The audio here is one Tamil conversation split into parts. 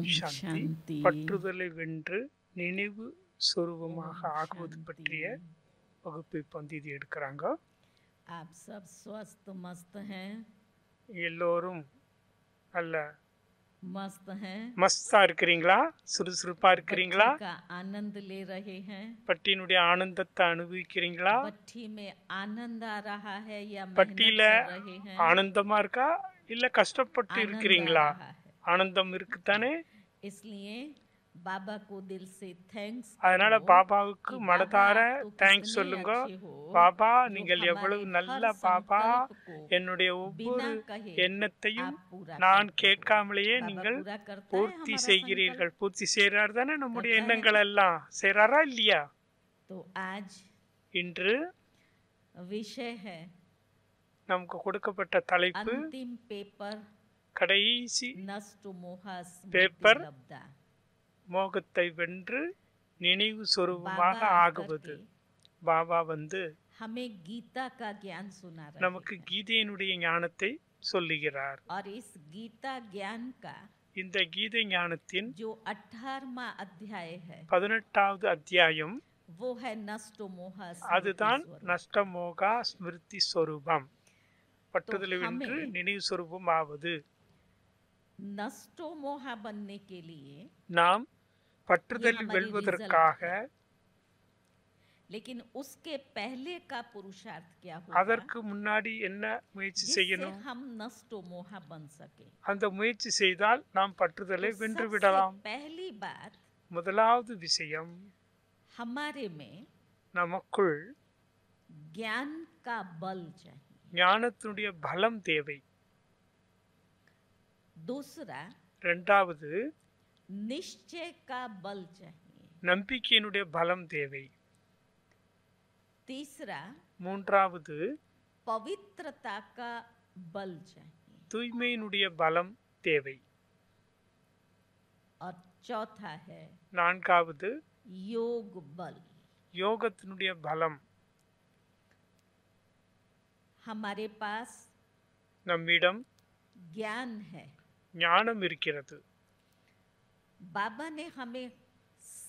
ஓம் சாந்தி. शांति। பற்றுதலை வென்று நினைவு சொரூபமாக ஆகுவது பற்றிய வகுப்பை இது எடுக்கிறாங்க. आप सब स्वस्थ मस्त हैं? எல்லோரும் நல்ல मस्त हैं? மஸ்தா இருக்கிறீங்களா? சுறுசுறுப்பா இருக்கிறீங்களா? बट्टी का आनंद ले रहे हैं? பட்டியினுடைய ஆனந்தத்தை அனுபவிக்கிறீங்களா? बट्टी में आनंद आ रहा है या मेहनत பட்டியில कर रहे हैं? ஆனந்தமா இருக்கா இல்ல கஷ்டப்பட்டு आनंद आ இருக்கிறீங்களா? रहा है। ஆனந்தம் இருக்குதானே? इसलिए बाबा को दिल से थैंक्स அதனால करो பாபாவுக்கு कि மனதார बाबा, आप तो தேங்க்ஸ் कितने சொல்லுங்க. अच्छे हो, பாபா जो நீங்கள் हमारे எவ்வளவு हर நல்ல பாபா, संकल्प को என்னுடைய ஒவ்வொரு बिना कहे எண்ணத்தையும் आप पूरा நான் करते हो। கேட்காமலேயே बाबा நீங்கள் पूरा करता है பூர்த்தி हमारा செய்கிறீர்கள். பூர்த்தி செய்யறார் தானே நம்முடைய करता है। எண்ணங்கள் எல்லாம்? செய்யறாரா இல்லையா? तो आज இன்று विषय है நமக்கு கொடுக்கப்பட்ட தலைப்பு अंतिम पेपर கடைசி नष्ट मोह पेपर स्मृति लब्धा। மோகத்தை வென்று நினைவு சொரூபமாக बाबा ஆகுவது. करके பாபா हमें गीता का ज्ञान सुना रहे நமக்கு हैं கீதையினுடைய ஞானத்தை சொல்லுகிறார். और इस गीता ज्ञान का இந்த கீதை ஞானத்தின் जो 18वां अध्याय है 18வது அத்தியாயம் वो है नष्ट मोह அதுதான் स्मृति स्वरूप। நஷ்டமோகா ஸ்மிருதி சொரூபம். பற்றுதலை तो வென்று हमें நினைவு சொரூபம் ஆவது. नष्ट मोह बनने के लिए நாம் பற்றுதல் हमारी வெல்வதற்காக लेकिन उसके पहले का पुरुषार्थ क्या होगा அதற்கு முன்னாடி என்ன முயற்சி जिससे செய்யணும்? हम नष्ट मोह बन सके। அந்த முயற்சி செய்தால் நாம் பற்றுதலை तो வென்று सबसे விடலாம். पहली बात, முதலாவது விஷயம், हमारे में நமக்குள் ज्ञान का बल चाहिए। ஞானத்தினுடைய பலம் தேவை. दूसरा, இரண்டாவது निश्चय का बल चाहिए। நம்பிக்கையினுடைய பலம் தேவை. तीसरा, மூன்றாவது पवित्रता का बल चाहिए। தூய்மையினுடைய பலம் தேவை. और चौथा है நான்காவது योग बल। யோகத்தினுடைய பலம். हमारे पास நம்மிடம் ज्ञान है। ஞானம் இருக்கிறது. बाबा ने हमें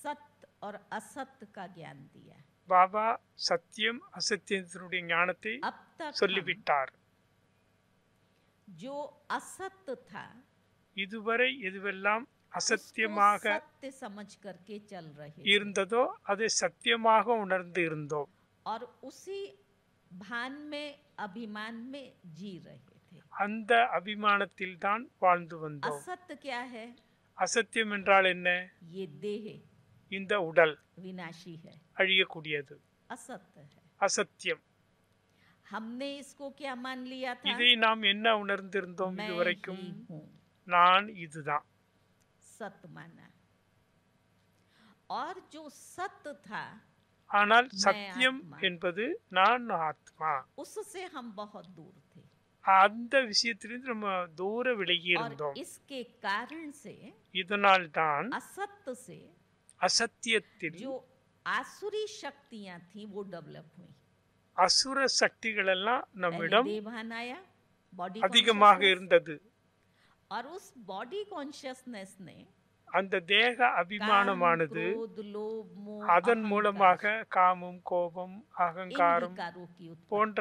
सत्य और असत्य का ज्ञान दिया। பாபா சத்தியம் அசத்தியத்தினுடைய ஞானத்தை अब तक हम சொல்லிவிட்டார். जो असत्य था இதுவரை எதுவெல்லாம் उसको அசத்தியமாக सत्य समझ करके चल रहे थे இருந்ததோ அதை சத்தியமாக உணர்ந்து இருந்தோம். और उसी भान में अभिमान में जी रहे थे। அந்த அபிமானத்தில் தான் வாழ்ந்து வந்தோம். असत्य क्या है? அசத்தியம் என்றால் என்ன? ये देह இந்த உடல் विनाशी है, அழியக்கூடியது. असत्य है। அசத்தியம். हमने इसको क्या मान लिया था? இதை நாம் என்ன உணர்ந்திருந்தோம் मैं இதுவரைக்கும்? ही हूँ, நான் இதுதான். सत्य माना। और जो सत्य था ஆனால் मैं சத்தியம் आत्मा। என்பது நான் ஆத்மா. उससे हम बहुत दूर थे அந்த விஷயத்திலிருந்து நம்ம தூர விலகி और இருந்தோம். इसके कारण से இதனால் தான் असत्य से அசத்தியத்தில் जो आसुरी शक्तियां थी वो डेवलप हुई। அசுர சக்திகள் எல்லாம் पहले நம்மிடம் देवान आया, बॉडी அதிகமாக कॉन्शियसनेस, இருந்தது. और उस बॉडी कॉन्शियसनेस ने அந்த தேக काम, அபிமானமானது क्रोध, लोभ, मोह, அதன் अहंकार, மூலமாக காமம், கோபம், इन அகங்காரம் विकारों की उत्पत्ति। போன்ற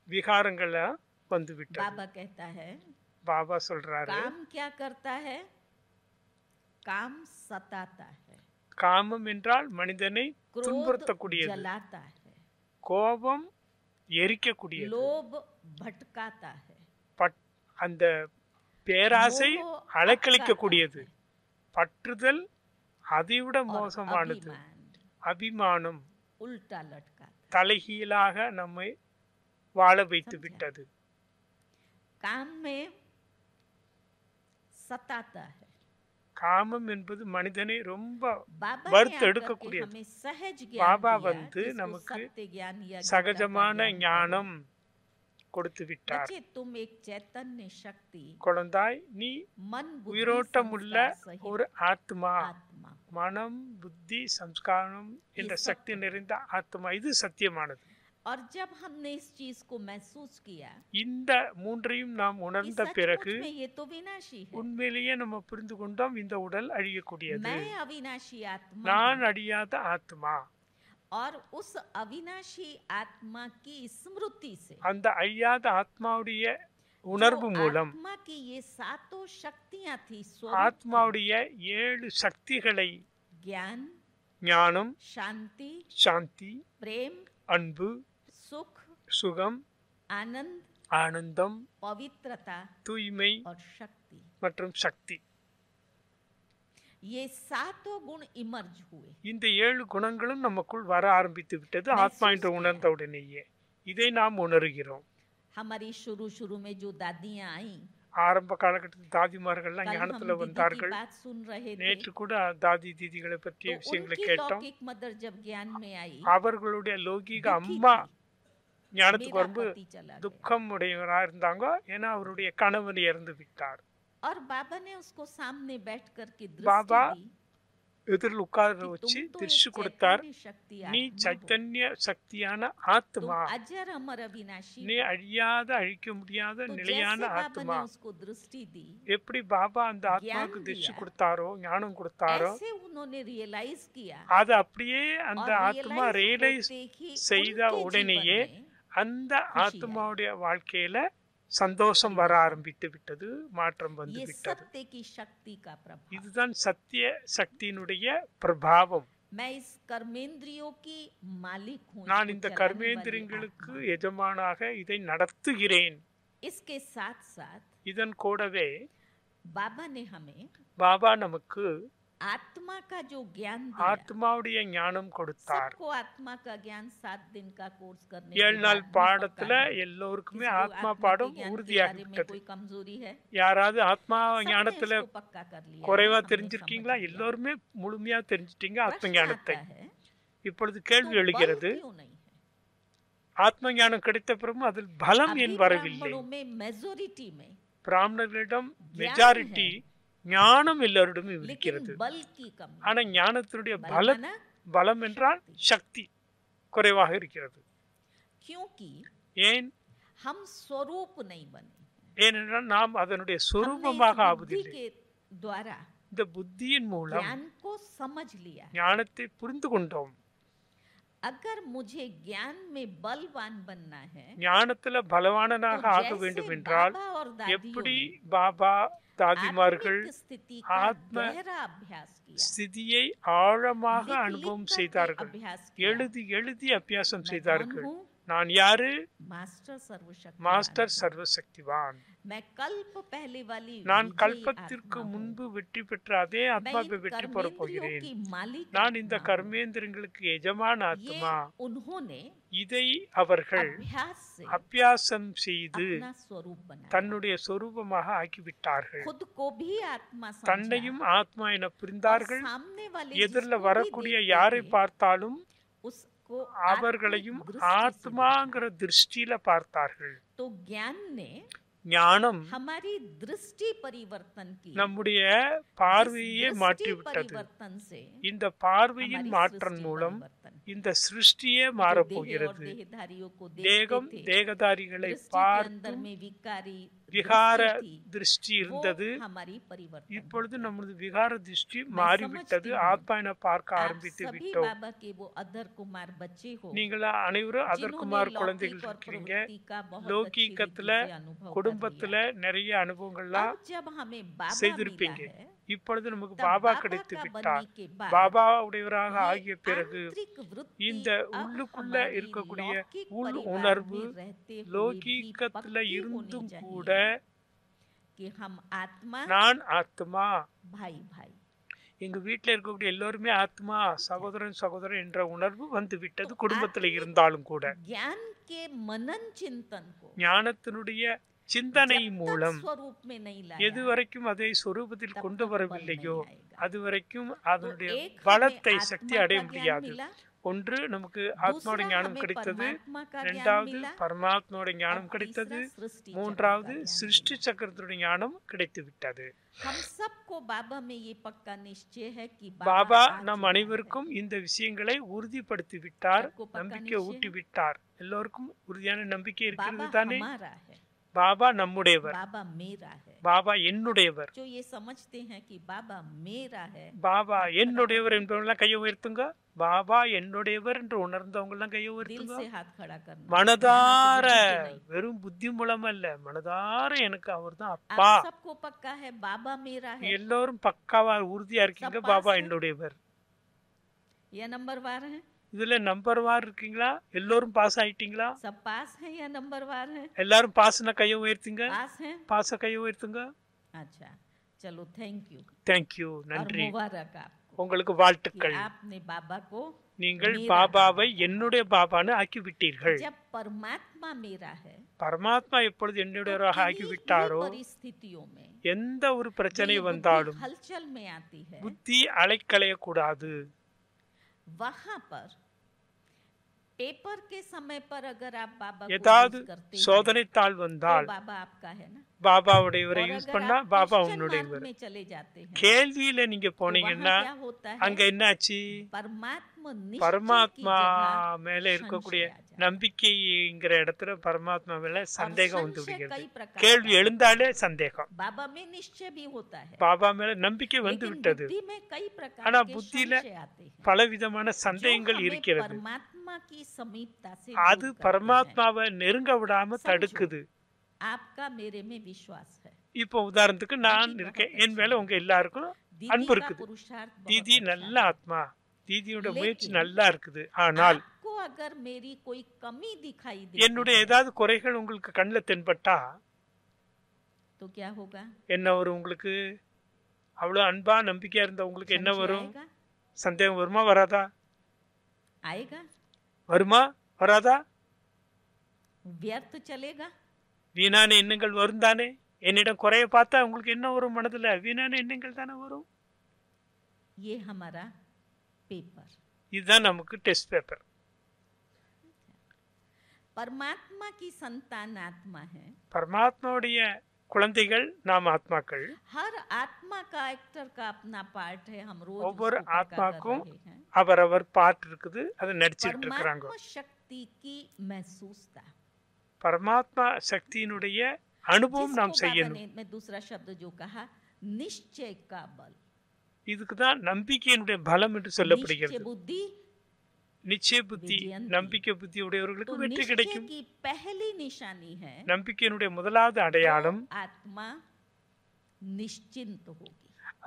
விகாரங்களை வந்துவிட்டது. बाबा कहता है பாபா சொல்றாரு, काम क्या करता है? काम सताता है, காமம் என்றால் மனிதனை क्रोध துன்புறுத்தக்கூடியது, जलाता है, கோபம் எரிக்கக்கூடியது, लोभ भटकाता है, அந்த பேராசை मोह அலக்களிக்கக்கூடியது, अटकाता है, பற்றுதல் அதைவிட और மோசமானது, अभिमान அபிமானம் उल्टा लटकाता है। தலைகீழாக நம்மை வாழ வைத்து समझा? விட்டது. काम में सताता है। காமம் என்பது மனிதனை ரொம்ப बाबा ने வறுத்து आकर के எடுக்கக்கூடியது. हमें सहज ज्ञान பாபா दिया, வந்து जिसको நமக்கு सत्य ज्ञान या गीता का சகஜமான ज्ञान कहो। ஞானம் கொடுத்து விட்டார். बच्चे, तुम एक चैतन्य शक्ति, குழந்தாய், நீ मन, बुद्धि, உயிரோட்டமுள்ள संस्कार सहित ஒரு ஆத்மா. आत्मा। மனம், புத்தி, சம்ஸ்காரம் என்ற ये சக்தி सत्य। நிறைந்த ஆத்மா. இது சத்தியமானது. और जब हमने इस चीज को महसूस किया இந்த மூன்றையும் நாம் कि உணர்ந்த सचमुच பிறகு में ये तो विनाशी है, உண்மையிலேயே நம்ம புரிந்து கொண்டோம், இந்த உடல் அழியக்கூடியது, मैं अविनाशी आत्मा நான் हूँ, அழியாத ஆத்மா. और उस अविनाशी आत्मा की स्मृति से அந்த அழியாத ஆத்மாவுடைய जो உணர்வு மூலம் आत्मा की ये सातों शक्तियां थी, स्वरूप थे, ஆத்மாவுடைய 7 சக்திகளை, ज्ञान, ஞானம், शांति, சாந்தி, प्रेम, அன்பு, सुख, சுகம், आनंद, ஆனந்தம், पवित्रता தூய்மை और शक्ति, மற்றும் சக்தி, ये सातों गुण इमर्ज हुए। இந்த 7 குணங்களும் நமக்குள் வர ஆரம்பித்து விட்டது ஆத்மா என்று உணர்ந்த உடனேயே. இதை நாம் உணர்கிறோம். हमारी शुरू में जो दादियां आई, ஆரம்ப காலகட்டத்தில் தாதிமார்கள்லாம் कल हम ஞானத்துல दीदी की வந்தார்கள். बात सुन रहे थे, நேற்று கூட தாதி தீதிகளை பற்றிய तो விஷயங்களை उनकी கேட்டோம். लौकिक मदर जब ज्ञान में आई, அவர்களுடைய லௌகீக दुखी அம்மா थी, ஞானத்துக்கு मेरा வரும்போது पति चला गया। துக்கம் உடையவராக இருந்தாங்க. ஏன்னா அவருடைய கணவன் இறந்து விட்டார். और बाबा ने उसको सामने बैठ कर के बाबा दृष्टि दी எதிரில் உட்கார कि வச்சு तुम तो திருஷ்டி एक கொடுத்தார். चैतन्य शक्ति நீ आत्मा हो, சைத்தன்ய சக்தியான तुम ஆத்மா, अजर अमर अविनाशी நீ हो। அழியாத அழிக்க முடியாத तो நிலையான जैसे बाबा ஆத்மா. ने उसको दृष्टि दी, எப்படி பாபா அந்த ஆத்மாவுக்கு ज्ञान திருஷ்டி दिया, கொடுத்தாரோ, ஞானம் கொடுத்தாரோ, ऐसे उन्होंने रियलाइज किया, அது அப்படியே அந்த और ஆத்மா ரியலைஸ் होते ही செய்த उनके உடனேயே जीवन में அந்த खुशी ஆத்மாவுடைய வாழ்க்கையில சந்தோஷம் வர ஆரம்பித்து விட்டது, மாற்றம் வந்து ये விட்டது. सत्य की शक्ति का प्रभाव। இதுதான் சத்திய சக்தியினுடைய பிரபாவம். मैं इस कर्मेंद्रियों की मालिक हूँ, நான் इसको இந்த चलाने वाली கர்மேந்திரியங்களுக்கு आत्मा। எஜமானாக இதை நடத்துகிறேன். इसके साथ साथ இதன் கூடவே बाबा ने हमें பாபா நமக்கு आत्मा का जो ज्ञान दिया, ஆத்மாவுடைய ஞானம் கொடுத்தார். सबको आत्मा का ज्ञान 7 दिन का कोर्स करने 7 के நாள் बाद भी பாடத்துல पक्का है। எல்லோருக்குமே किसी को ஆத்மா आत्मा के பாடம் ज्ञान के உறுதியாகி बारे में விட்டது. कोई कमजोरी है? யாராவது ஆத்மா सबने ஞானத்துல इसको पक्का कर लिया है, குறைவா हमने தெரிஞ்சிருக்கீங்களா? समझ लिया। எல்லோருமே முழுமையா தெரிஞ்சிட்டீங்க ஆத்ம प्रश्न ஞானத்தை. आता है, இப்பொழுது तो கேள்வி बल எழுகிறது, क्यों नहीं है? ஆத்ம ஞானம் கிடைத்த பிறகும் அதில் பலம் अभी ஏன் வரவில்லை? ब्राह्मणों में मेजोरिटी में, பிராமணர்களிடம் ज्ञान மெஜாரிட்டி ஞானம் எல்லாரிடமும் लेकिन இருக்கிறது. बल की कमी। ஆனா ஞானத்தினுடைய बल பலம் माना பலம் என்றால் சக்தி குறைவாக இருக்கிறது. क्योंकि ஏன்? हम स्वरूप नहीं बने, ஏனென்றால் நாம் அதனுடைய हमने சொரூபமாக इस बुद्धि ஆவதில்லை. के द्वारा இந்த புத்தியின் மூலம் ज्ञान को समझ लिया। ஞானத்தை புரிந்து கொண்டோம். अगर मुझे ज्ञान में बलवान बनना है, ஞானத்துல பலவானனாக तो ஆக வேண்டும் என்றால் बाबा और दादियों எப்படி ने பாபா தாதிமார்கள் आत्मिक स्थिति का आत्म गहरा अभ्यास किया, ஸ்திதியை ஆழமாக लिख அனுபவம் करके செய்தார்கள். अभ्यास किया। எழுதி எழுதி அபியாசம் मैं செய்தார்கள். कौन हूँ? நான் யாரு? मास्टर सर्वशक्तिवान மாஸ்டர் हूँ। சர்வசக்திவான். मैं कल्प पहले वाली நான் विजयी கல்பத்திற்கு आत्मा हूँ। முன்பு வெற்றி பெற்ற அதே मैं ஆத்மாவை इन வெற்றி பெற कर्मेंद्रियों போகிறேன். की मालिक நான் இந்த आत्मा हूँ। கர்மேந்திரங்களுக்கு எஜமான ये ஆத்மா. उन्होंने இதை அவர்கள் अभ्यास से அபியாசம் செய்து अपना स्वरूप बनाया, தன்னுடைய சொரூபமாக ஆக்கிவிட்டார்கள். खुद को भी आत्मा समझा, தன்னையும் ஆத்மா என और புரிந்தார்கள். सामने वाले எதிரில் जिसको भी வரக்கூடிய देखते யாரை थे, பார்த்தாலும் उसको அவர்களையும் आत्मिक दृष्टि से ஆத்மாங்கிற திருஷ்டியில பார்த்தார்கள். देखा। तो ज्ञान ने ஞானம் हमारी दृष्टि परिवर्तन की, நம்முடைய इस பார்வையே दृष्टि மாற்றிவிட்டது. परिवर्तन से இந்த பார்வையின் हमारी மாற்றம் सृष्टि மூலம் परिवर्तन, இந்த சிருஷ்டியே जो देह और மாறப்போகிறது. देहधारियों को தேகம் देखते थे, தேகதாரிகளை दृष्टि के अंदर பார்த்தும் में विकारी விகார दृष्टि थी, திருஷ்டி वो இருந்தது. हमारी परिवर्तन இப்பொழுது हो गई। நமது விகார திருஷ்டி मैं மாறிவிட்டது. समझती हूँ, ஆத்மா என பார்க்க आप ஆரம்பித்து सभी விட்டோம். बाबा के वो अधर कुमार बच्चे हो, நீங்கள் அனைவரும் जिन्होंने அதற்குமார் लौकिक குழந்தைகள் और இருக்கிறீங்க. प्रवृत्ति का बहुत अच्छी லௌகீகத்துல रीति से अनुभव कर குடும்பத்துல लिया। நிறைய அனுபவங்கள்லாம் अब जब हमें बाबा मिला செய்திருப்பீங்க. है, இப்பொழுது நமக்கு तब பாபா बाबा கிடைத்து का விட்டார். बनने के बाद பாபா உடையவராக ये ஆகிய பிறகு आंतरिक वृत्ति இந்த अब உள்ளுக்குள்ள हमारी இருக்கக்கூடிய लौकिक உள் परिवार உணர்வு में रहते हुए भी லௌகீகத்துல पक्की இருந்தும் होनी கூட चाहिए कि हम आत्मा நான் ஆத்மா, भाई भाई। எங்க வீட்டுல இருக்கக்கூடிய எல்லோருமே ஆத்மா, சகோதரன் சகோதரன் என்ற உணர்வு வந்து விட்டது. तो குடும்பத்துல आत्मिक இருந்தாலும் கூட ज्ञान के मनन चिंतन को ஞானத்தினுடைய சிந்தனை जब तक மூலம் स्वरूप में नहीं எது लाया, வரைக்கும் அதை சொரூபத்தில் तब கொண்டு तक बल வரவில்லையோ नहीं आएगा। அது வரைக்கும் तो அதனுடைய एक हमें பலத்தை आत्मा சக்தி का அடைய ज्ञान முடியாது. मिला, ஒன்று நமக்கு दूसरा ஆத்மாவோட ஞானம் हमें கிடைத்தது, परमात्मा का ज्ञान இரண்டாவது मिला பரமாத்மாவோட और ஞானம் கிடைத்தது, तीसरा सृष्टि चक्र மூன்றாவது का ज्ञान சிருஷ்டி मिला। சக்கரத்துடைய ஞானம் கிடைத்து விட்டது. हम सबको बाबा में ये पक्का निश्चय है कि பாபா बाबा आ நம் चुका है। அனைவருக்கும் இந்த விஷயங்களை உறுதிப்படுத்தி விட்டார், सबको पक्का நம்பிக்கை निश्चय ஊட்டி है। விட்டார். எல்லோருக்கும் உறுதியான நம்பிக்கை இருக்கிறது बाबा தானே? हमारा है, பாபா நம்முடையவர், बाबा मेरा है। பாபா என்னுடையவர். जो ये समझते हैं कि बाबा मेरा है, பாபா என்னுடையவர் என்பவங்களாம் கையை உயர்த்துங்க. பாபா என்னுடையவர் என்று உணர்ந்தவங்க எல்லாம் கையை दिल உயர்த்துங்க. से हाथ खड़ा करना, மனதார, यहाँ से बुद्धि से नहीं। வெறும் புத்தி மூலம் அல்ல, மனதார எனக்கு அவர்தான் आप அப்பா. सबको पक्का है बाबा मेरा है। எல்லோரும் பக்காவா உறுதியா இருக்கீங்க, सब பாபா पास है? என்னுடையவர். या नंबरवार है? இதுல நம்பர் வார் இருக்கீங்களா? எல்லோரும் பாஸ் ஆயிட்டீங்களா? सब पास है या नंबरवार है? எல்லாரும் பாஸ்னா கையை உயர்த்துங்க. पास है। பாஸ கையை உயர்த்துங்க. अच्छा, चलो थैंक यू, தேங்க்யூ, और நன்றி. मुबारक आपको உங்களுக்கு कि வாழ்த்துக்கள். आपने बाबा को நீங்கள் मेरा பாபாவை என்னுடைய பாபான்னு ஆக்கி விட்டீர்கள். जब परमात्मा मेरा है பரமாத்மா எப்பொழுது तो என்னுடையவராக किन्हीं ஆக்கி भी விட்டாரோ, परिस्थितियों में எந்த ஒரு जो பிரச்சனை ये बुद्धि வந்தாலும் हलचल में आती है, புத்தி அலைக்கலைய கூடாது. वहां पर पेपर के समय पर अगर आप बाबा को ஏதாவது यूज करते हैं சோதனை தாள் तो வந்தால் बाबा आपका है ना। பாபாவுடையவரை और யூஸ் अगर பண்ணா आप பாபா क्वेश्चन मार्क உன்னுடையவர். में चले जाते हैं கேள்வியில நீங்க तो போனீங்கன்னா वहां क्या होता है, அங்க என்னாச்சு? परमात्मा निश्चय की பரமாத்மா जगह மேல இருக்கக்கூடிய संशय आ जाता है। நம்பிக்கைங்கிற இடத்துல பரமாத்மா மேல और சந்தேகம் வந்து संशय விடுகிறது. कई प्रकार கேள்வி का है। எழுந்தாலே சந்தேகம். बाबा में निश्चय भी होता है, பாபா மேல நம்பிக்கை வந்து लेकिन விட்டது, बुद्धि में कई प्रकार ஆனா के புத்தியில संशय आते हैं பலவிதமான जो சந்தேகங்கள் हमें இருக்கிறது. परमात्मा की समीपता से அது दूर करते हैं। பரமாத்மாவை நெருங்க விடாம समझो, தடுக்குது. आपका मेरे में विश्वास है, இப்போ உதாரணத்துக்கு நான் दीदी இருக்கேன், बहुत என் மேல உங்க எல்லாருக்கும் दीदी அன்பு का இருக்குது. पुरुषार्थ बहुत தீதி अच्छा நல்ல है। ஆத்மா, தீதியோட लेकिन முயற்சி நல்லா இருக்குது. ஆனால் आपको अगर मेरी कोई कमी दिखाई என்னுடைய देती है ஏதாவது குறைகள் உங்களுக்கு கண்ணில் தென்பட்டா तो क्या होगा? என்ன வரும்? உங்களுக்கு அவ்வளவு அன்பா நம்பிக்கையா இருந்த உங்களுக்கு என்ன संशय வரும்? आएगा? சந்தேகம் வருமா வராதா? आएगा? வருமா வராதா? व्यर्थ चलेगा? வீணான எண்ணங்கள் வரும் தானே? என்னிடம் குறைய பார்த்தா உங்களுக்கு என்ன வரும்? மனதுல வீணான எண்ணங்கள் தானே வரும். ये हमारा पेपर, இதுதான் நமக்கு டெஸ்ட் பேப்பர். परमात्मा की संतान आत्मा है। பரமாத்மாவுடைய குழந்தைகள் நாம் ஆத்மாக்கள். हर आत्मा का एक्टर का अपना पार्ट है, हम रोज ஒவ்வொரு उसको पक्का कर ஆத்மாக்கும் रहे हैं। அவரவர் பாட்டு இருக்குது, அதை நடிச்சுட்டு இருக்கிறாங்க. परमात्मा शक्ति की महसूसता, பரமாத்மா சக்தியினுடைய அனுபவம் जिसको நாம் बाबा செய்யணும். ने मैं दूसरा शब्द जो कहा निश्चय का बल, இதுக்குதான் நம்பிக்கையினுடைய பலம் என்று निश्चय சொல்லப்படுகிறது. बुद्धि, நிச்சய புத்தி, விஜயந்தி. நம்பிக்கை புத்தி உடையவர்களுக்கு तो வெற்றி निश्चय கிடைக்கும். की पहली निशानी है நம்பிக்கையினுடைய முதலாவது அடையாளம் तो आत्मा निश्चिंत होगी।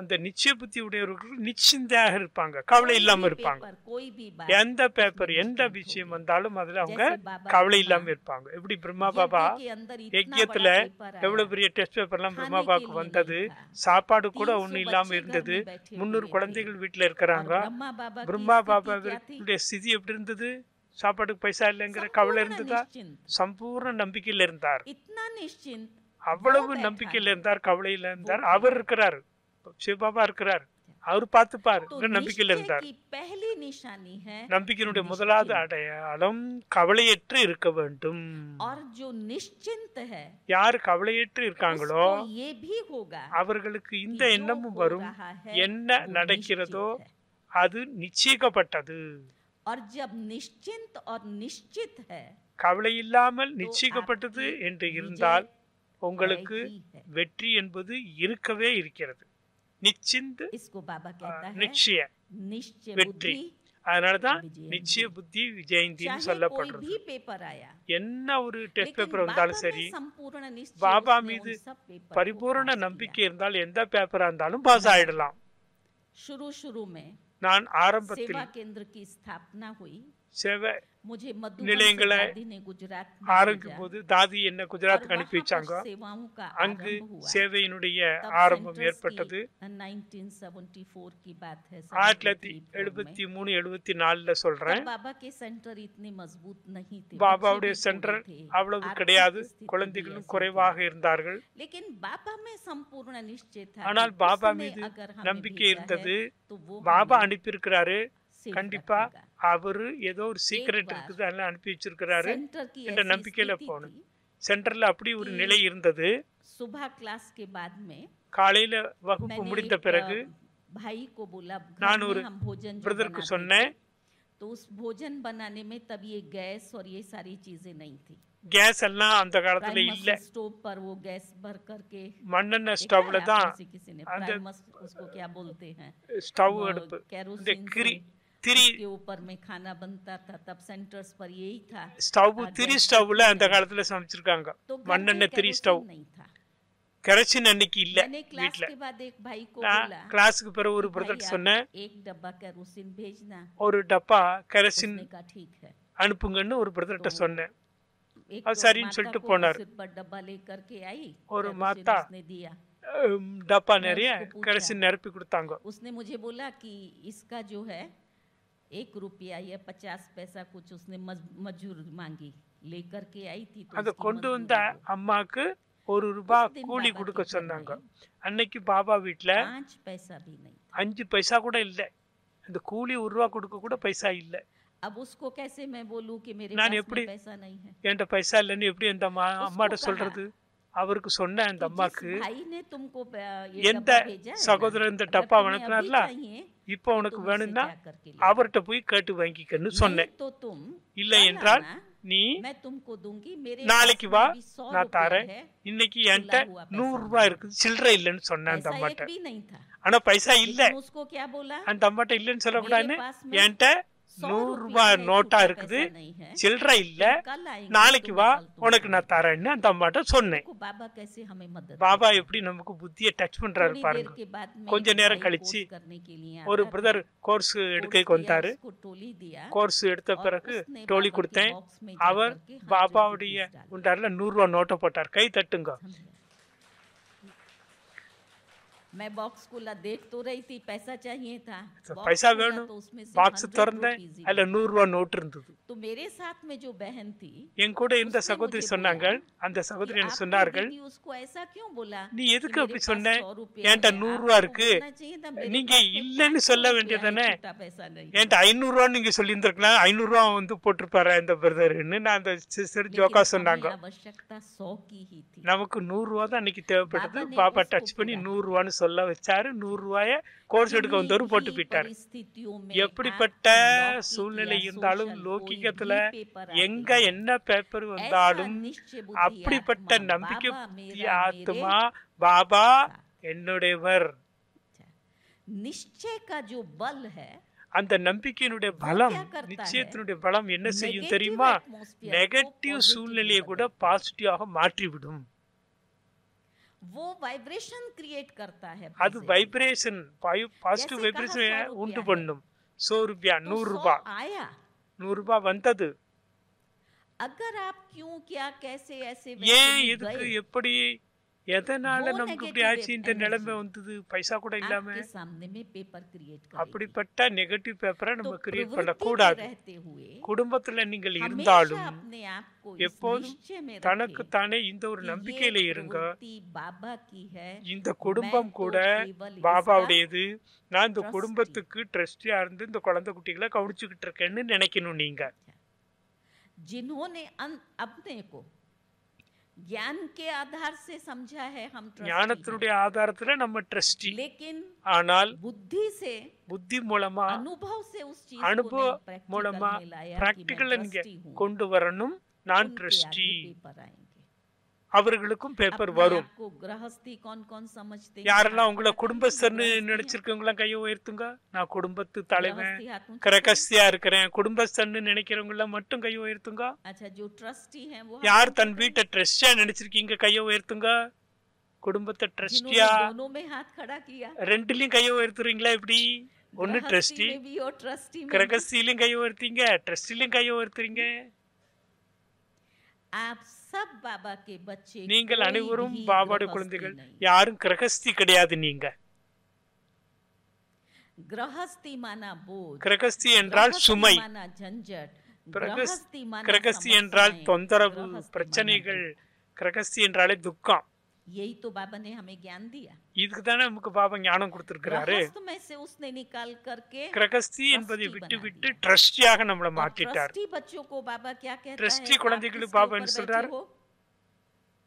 அந்த நிச்சய புத்தி உடையவர்கள் நிச்சயமாக இருப்பாங்க, கவலை कोई இல்லாம भी இருப்பாங்க. पेपर, कोई भी बात, எந்த பேப்பர் उसमें எந்த निश्चिंत விஷயம் होगी। வந்தாலும் அதுல அவங்க जैसे बाबा கவலை ब्रह्मा, இல்லாம இருப்பாங்க. எப்படி பிரம்மா यज्ञ பாபா के अंदर इतना யஜ்யத்துல बड़ा पेपर எவ்வளவு आया, பெரிய டெஸ்ட் பேப்பர்லாம் खाने பிரம்மா के பாபாவுக்கு लिए வந்தது. नहीं था। சாப்பாடு கூட 300 ஒண்ணு இல்லாம बच्चे घर இருந்தது. में बैठे 300 हुए थे। குழந்தைகள் வீட்டுல और இருக்கிறாங்க. ब्रह्मा बाबा की பிரம்மா स्थिति பாபா क्या थी? ஸ்திதி எப்படி இருந்தது? சாப்பாடுக்கு பைசா இல்லைங்கிற கவலை संपूर्ण இருந்ததா? निश्चिंत, சம்பூர்ண நம்பிக்கையில இருந்தார். इतना निश्चिंत, அவ்வளவு वो बैठा நம்பிக்கையில है। இருந்தார், கவலையில இருந்தார். वो அவர் இருக்கிறார், சிவபாபா இருக்கிறார், அவர் பார்த்துப்பார். तो நம்பிக்கையில निश्चय இருந்தார். की पहली निशानी है நம்பிக்கையினுடைய முதலாவது निश्चिंत। அடையாளம் கவலையற்று இருக்க வேண்டும். और जो निश्चिंत है யார் கவலையற்று இருக்காங்களோ उसको ये भी होगा அவர்களுக்கு कि இந்த जो எண்ணமும் हो வரும், रहा है என்ன वो நடக்கிறதோ निश्चित है। அது நிச்சயிக்கப்பட்டது. और जब निश्चिंत और निश्चित है கவலை இல்லாமல் तो நிச்சயிக்கப்பட்டது आपकी என்று विजय இருந்தால் உங்களுக்கு है ही है। வெற்றி என்பது இருக்கவே இருக்கிறது. நிச்சிந்த इसको बाबा कहता है நிச்சய निश्चय வெற்றி. बुद्धि। அதனாலதான் விஜயந்தி. நிச்சய புத்தி விஜயந்தின்னு चाहे कोई சொல்லப்படுறது. भी पेपर आया, என்ன ஒரு டெஸ்ட் लेकिन பேப்பர் बाबा வந்தாலும் में சரி, संपूर्ण निश्चय, बाबा उसने மீது उन सब पेपर को பரிபூரண पास किया। நம்பிக்கை இருந்தால் எந்த பேப்பரா இருந்தாலும் பாஸ் ஆயிடலாம். शुरू में நான் ஆரம்பத்தில் सेवा केंद्र की स्थापना हुई, சேவை मुझे मधुबन से நிலையங்களை दादी ने गुजरात में ஆரம்பிக்கும் भेजा போது தாதி என்ன और குஜராத்துக்கு वहाँ அனுப்பி पर வச்சாங்க. सेवाओं का அங்கு आरंभ हुआ। சேவையினுடைய तब ஆரம்பம் सेंटर्स ஏற்பட்டது. की 1974 की बात है, 1973 74 சொல்றேன். तब बाबा के सेंटर इतने मजबूत नहीं थे, பாபாவுடைய बच्चे भी சென்டர் थोड़े थे, அவ்வளவு आर्थिक கிடையாது, स्थिति भी குழந்தைகளும் ऐसी குறைவாக थी। இருந்தார்கள். लेकिन बाबा में संपूर्ण निश्चय था ஆனால் कि பாபா उसने மீது अगर हमें நம்பிக்கை भेजा இருந்தது. है, तो वो பாபா हमें அனுப்பியிருக்கிறாரு, safe கண்டிப்பா रखेगा। அவரு ஏதோ ஒரு சீக்ரெட் बार இருக்குது அதெல்லாம் அனுப்பி வச்சிருக்கிறாரு सेंटर की என்ற ऐसी நம்பிக்கையில स्थिति போனேன். थी சென்டர்ல அப்படி ஒரு நிலை இருந்தது. सुबह क्लास के बाद में காலையில வகுப்பு मैंने முடிந்த एक பிறகு भाई को बोला घर நான் में ஒரு हम भोजन जो பிரதருக்கு बनाते சொன்னேன், थे तो उस भोजन बनाने में तब ये गैस और ये सारी चीजें नहीं थी. கேஸ் எல்லாம் அந்த காலத்துல प्राइमस இல்ல. स्टोव पर वो गैस भर करके மண்ணெண்ணெய் देखा ஸ்டவ்ல है தான் आप में से किसी ने அந்த प्राइमस उसको क्या बोलते हैं ஸ்டவ் वो அடுப்பு இந்த केरोसिन கிரி से திரி उसके ऊपर में खाना बनता था. तब सेंटर्स पर यही था. ஸ்டவ் திரி गैस ஸ்டவ்ல அந்த नहीं. காலத்துல சமைச்சிருக்காங்க. तो घर में மண்ணெண்ணெய் திரி केरोसिन ஸ்டவ் नहीं था. கெரசின் அன்னைக்கு இல்ல मैंने क्लास வீட்ல. के बाद एक भाई को நான் बोला கிளாஸுக்கு பிறகு ஒரு कि பிரதர் भाई சொன்னேன், आप एक डब्बा केरोसिन भेजना. ஒரு டப்பா கெரசின் उसने कहा ठीक है. அனுப்புங்கன்னு ஒரு பிரதர்கிட்ட तो சொன்னேன். एक அது சரின்னு माता சொல்லிட்டு को போனார். सिर पर डब्बा लेकर के आई. ஒரு केरोसिन மாத்தா उसने दिया. டப்பா मैं நிறைய उसको पूछा. கெரசின் நிரப்பி கொடுத்தாங்க. उसने मुझे बोला कि इसका जो है 1 रुपया या 50 पैसा कुछ उसने मजूर मांगी लेकर के आई थी. तो அதை उसकी கொண்டு வந்த मजदूरी वो அம்மாக்கு 1 ரூபாய் उस दिन கூலி बाबा கொடுக்க के घर சொன்னாங்க. में அன்னைக்கு பாபா வீட்ல 5 पैसा भी नहीं था. 5 பைசா கூட இல்ல. அந்த கூலி 1 ரூபாய் கொடுக்க கூட பைசா இல்ல. अब उसको कैसे मैं बोलूं कि मेरे நான் पास எப்படி में पैसा नहीं है. என்கிட்ட பைசா இல்லைன்னு எப்படி அந்த அம்மாட்ட उसको சொல்றது? அவருக்கு சொன்ன அந்த कि जिस அம்மாக்கு भाई ने तुमको ये எந்த डब्बा भेजा है ना, சகோதரர் இந்த अगर டப்பா तुम्हें अभी அனுப்புனார்ல चाहिए இப்போ तो உனக்கு तुम उससे வேணும்னா जा करके ले. அவர்கிட்ட போய் கேட்டு வாங்கிக்கன்னு नहीं சொன்னேன். तो तुम இல்லை कल என்றால் आना, நீ मैं तुमको दूंगी. मेरे நாளைக்கு पास வா, में अभी 100 நான் रुपया தாரேன். है. இன்னைக்கு खुला என்கிட்ட हुआ 100 पैसा ரூபாய் नहीं. இருக்கு, சில்லறை இல்லைன்னு சொன்னேன் அந்த पैसा அம்மாட்ட. एक भी नहीं था. ஆனா பைசா இல்ல. लेकिन उसको क्या बोला, அந்த அம்மாட்ட இல்லைன்னு சொல்லக்கூடாதுன்னு मेरे पास में என்கிட்ட 100 100 रुपया ரூபாய் है, நோட்டா छूटा இருக்குது, पैसा नहीं है. சில்லறை இல்ல, तुम कल आएंगे, நாளைக்கு வா, तुम्हें कल உனக்கு तुमको நான் தரேன்னு அந்த அம்மாட்ட சொன்னேன். देखो बाबा कैसे हमें मदद பாபா करते हैं. எப்படி நமக்கு புத்தியை டச் பண்றாரு थोड़ी देर பாருங்க. के बाद में கொஞ்ச एक நேரம் भाई கழிச்சு कोर्स करने के लिए ஒரு आता था. பிரதர் கோர்ஸ் कोर्स எடுக்க किया, வந்தாரு. उसको टोली दिया கோர்ஸ் எடுத்த और பிறகு उसने டோலி बाबा के கொடுத்தேன். बॉक्स में जा அவர் करके 100 பாபாவுடைய रुपीस डाले. உண்டார்ல 100 ரூபாய் நோட்டை போட்டார். கை தட்டுங்க. समझे? मैं बॉक्स खुला देख तो रही थी, पैसा चाहिए था. बॉक्स பைசா खुला வேணும். तो उसमें से பாக்ஸ் 100 திறந்தேன், रुपीस ही அதுல निकले. 100 ரூபாய் நோட்டு இருந்தது. तो मेरे साथ में जो बहन थी, என் கூட இருந்த उसने சகோதரி मुझे சொன்னாங்க, बोला அந்த சகோதரி कि எனக்கு आपने சொன்னார்கள், दीदी उसको ऐसा क्यों बोला நீ कि எதுக்கு मेरे அப்படி पास சொன்ன? 100 रुपया என்கிட்ட है, 100 ரூபாய் आपको இருக்கு, बोलना चाहिए था मेरे நீங்க पास में இல்லன்னு 500 சொல்ல रुपया है, வேண்டியதானே? छूटा पैसा नहीं. என்கிட்ட 500 ரூபாய் நீங்க சொல்லி இருந்திருக்கலாம். 500 ரூபாய் வந்து போட்டிருப்பாரு இந்த பிரதர்னு நான் அந்த சிஸ்டர் ஜோக்கா लेकिन சொன்னாங்க. हमें आवश्यकता 100 की ही थी. நமக்கு 100 ரூபாய் தான் அன்னைக்கு தேவைப்பட்டது. பாபா பாபா ने டச் उसको பண்ணி पूरा 100 ரூபான்னு சொல்ல வச்சாரு. 100 ரூபாய கோர்ஸ் எடுக்க किन्हीं வந்தவரு போட்டு भी போயிட்டாரு. परिस्थितियों में எப்படிப்பட்ட आपकी लौकिक சூழ்நிலை या இருந்தாலும் सोशल லௌகிகத்துல कोई भी पेपर எங்க आती है, என்ன பேப்பர் ऐसा வந்தாலும் निश्चय बुद्धि அப்படிப்பட்ட आत्मा, நம்பிக்கை बाबा புத்தி मेरा ஆத்மா मेरे பாபா साथ. என்னுடையவர். निश्चय का जो बल है, அந்த நம்பிக்கையினுடைய பலம், क्या करता है? நிச்சயத்தினுடைய பலம் என்ன செய்யும் नेगेटिव தெரியுமா? एटमॉस्फेयर को நெகட்டிவ் पॉजिटिव சூழ்நிலையை में கூட बदलता है. பாசிட்டிவாக மாற்றிவிடும். वो वाइब्रेशन क्रिएट करता है. அது positive. வைப்ரேஷன் பாசிட்டிவ் जैसे வைப்ரேஷன் कहा 100 உண்டு रुपया பண்ணும். 100 ரூபாய் तो 100 100 ரூபாய் आया. 100 ரூபாய் வந்தது. अगर आप क्यों क्या कैसे ऐसे ஏன் वैसे எதுக்கு गए, எப்படி எதனால वो நமக்கு இப்படி negative ஆச்சு, இந்த energy நிலைமை வந்தது, பைசா கூட இல்லாம? आपके सामने में पेपर क्रिएट करेगी. அப்படிப்பட்ட நெகட்டிவ் பேப்பரை तो நம்ம கிரியேட் प्रवृत्ति பண்ண में கூடாது. रहते हुए குடும்பத்துல நீங்கள் हमेशा இருந்தாலும் अपने आप को इस எப்போதும் निश्चय में தனக்கு रखें தானே இந்த ஒரு कि ये நம்பிக்கையில இருங்க. प्रवृत्ति बाबा की है. இந்த குடும்பம் मैं கூட तो केवल इसका பாபாவுடையது. நான் இந்த trustee. குடும்பத்துக்கு ட்ரஸ்டியா இருந்து இந்த குழந்தை குட்டிகளை கவனிச்சுக்கிட்டு இருக்கேன்னு நினைக்கணும் நீங்க. जिन्होंने अपने को ज्ञान के आधार से समझा है, हम trustee ஞானத்தினுடைய ஆதாரத்துல நம்ம ட்ரஸ்டி. हैं. लेकिन ஆனால் बुद्धि से புத்தி மூலமா अनुभव से उस चीज को அனுபவ नहीं practical மூலமா में लाया कि मैं பிராக்டிக்கல நீங்க trustee हूँ. கொண்டு வரணும். நான் उनके ட்ரஸ்டி. आगे पेपर आएंगे. அவர்களுக்கும் பேப்பர் अपने வரும். आप को गृहस्थी कौन कौन समझते हैं? யாரெல்லாம் உங்களை हाथ उठाइए, குடும்பஸ்தர்னு गृहस्थी हैं। நினைச்சிருக்கவங்களாம் கையை உயர்த்துங்க. நான் குடும்பத்து தலைவன், गृहस्थी हाथ ऊंचा करें। கிரகஸ்தியா இருக்கிறேன், குடும்பஸ்தன்னு நினைக்கிறவங்கள மட்டும் கையை உயர்த்துங்க. अच्छा, जो ट्रस्टी हैं वो யார் हाथ தன் ऊंचा வீட்டை ட்ரஸ்டியா நினைச்சிருக்கீங்க கையை உயர்த்துங்க. குடும்பத்தை करें। ட்ரஸ்டியா जिन्होंने दोनों में हाथ खड़ा किया, ரெண்டுலயும் கையை உயர்த்துறீங்களா? எப்படி? ஒன்னு गृहस्थी ட்ரஸ்டி, में भी और ट्रस्टी में भी। கிரகஸ்தியிலும் கையை உயர்த்தீங்க, ட்ரஸ்டிலையும் கையை உயர்த்துறீங்க. आप सब बाबा के बच्चे, நீங்கள் कोई அனைவரும் भी பாபாவுடைய गृहस्थी குழந்தைகள். नहीं। யாரும் கிரகஸ்தி கிடையாது. நீங்க गृहस्थी माना बोझ, கிரகஸ்தி என்றால் गृहस्थी சுமை, माना झंझट, கிரகஸ்- गृहस्थी माना கிரகஸ்தி என்றால் समस्याएं, தொந்தரவு, गृहस्थी माना பிரச்சனைகள். கிரகஸ்தி என்றாலே துக்கம். दुख। यही तो बाबा ने हमें ज्ञान दिया। இதுக்கு தானே நமக்கு பாபா ஞானம் கொடுத்திருக்கிறாரு. गृहस्थ में से उसने निकाल करके கிரகஸ்தி என்பதை ट्रस्टी விட்டு बना விட்டு दिया। ட்ரஸ்டியாக நம்மள और மாற்றிட்டார். ट्रस्टी बच्चों को बाबा क्या कहता ट्रस्टी है? आप குழந்தைகளுக்கு किसके பாபா ऊपर என்ன बैठे சொல்றாரு? हो?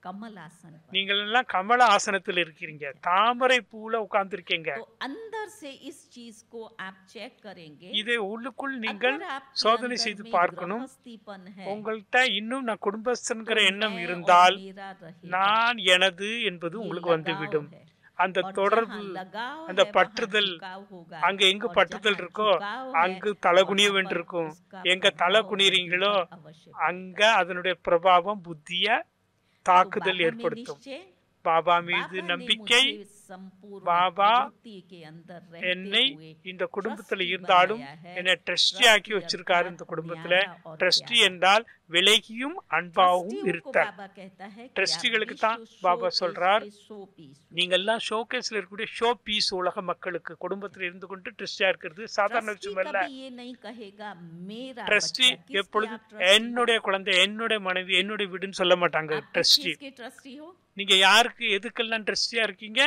कमल आसन पर। நீங்கள் எல்லாம் கமல ஆசனத்தில் இருக்கிறீங்க, தாமரை பூல உட்கார்ந்து இருக்கீங்க. तो अंदर से इस चीज को आप चेक करेंगे। இதை உள்ளுக்குள் நீங்கள் अगर आपके சோதனை अंदर செய்து में பார்க்கணும். गृहस्थीपन है, உங்கள்கிட்ட இன்னும் நான் குடும்பஸ்தன்கிற तो எண்ணம் मैं और இருந்தால் मेरा रहेगा। நான் எனது என்பது ये உங்களுக்கு लगाव வந்துவிடும். है। அந்த और தொடர்பு, जहाँ लगाव அந்த है, वहाँ பற்றுதல், झुकाव होगा। அங்க எங்க और பற்றுதல் जहाँ இருக்கோ झुकाव है, அங்கு தலை குனிய वहाँ पर வேண்டியிருக்கும். उसका எங்க தலை प्रभाव குனிறீங்களோ बुद्धि पर अवश्य पड़ेगा। அங்க அதனுடைய பிரபாவம் புத்திய तो தாக்குதல் बाबा में ஏற்படுத்தும். निश्चय, பாபா बाबा மீது ने நம்பிக்கை, मुझे संपूर्ण बाबा प्रवृत्ति के अंदर रहते என்னை हुए இந்த குடும்பத்துல ट्रस्टी இருந்தாலும் बनाया है। என்னை ட்ரஸ்டி ट्रस्टी ஆக்கி வச்சிருக்காரு இந்த अर्थात குடும்பத்துல. न्यारा और ட்ரஸ்டி प्यारा। என்றால் விலகியும் அன்பாகவும் ट्रस्टियों को இருத்தல். बाबा कहता है कि आप ट्रस्टीகளுக்கு विश्व தான் பாபா शो சொல்றார், के शो पीस। நீங்க எல்லாம் ஷோகேஸ்ல இருக்கக்கூடிய ஷோ பீஸ் உலக மக்களுக்கு குடும்பத்துல இருந்து கொண்டு ட்ரஸ்டியா இருக்கிறது சாதாரண ट्रस्टी விஷயம் அல்ல. कभी ये नहीं कहेगा मेरा ட்ரஸ்டி बच्चा। किसके எப்பொழுது आप ट्रस्टी हो? என்னுடைய குழந்தை, என்னுடைய மனைவி, என்னுடைய வீடுன்னு சொல்ல மாட்டாங்க. आप किस ட்ரஸ்டி चीज के ट्रस्टी हो? நீங்க யாருக்கு எதுக்கெல்லாம் ட்ரஸ்டியா இருக்கீங்க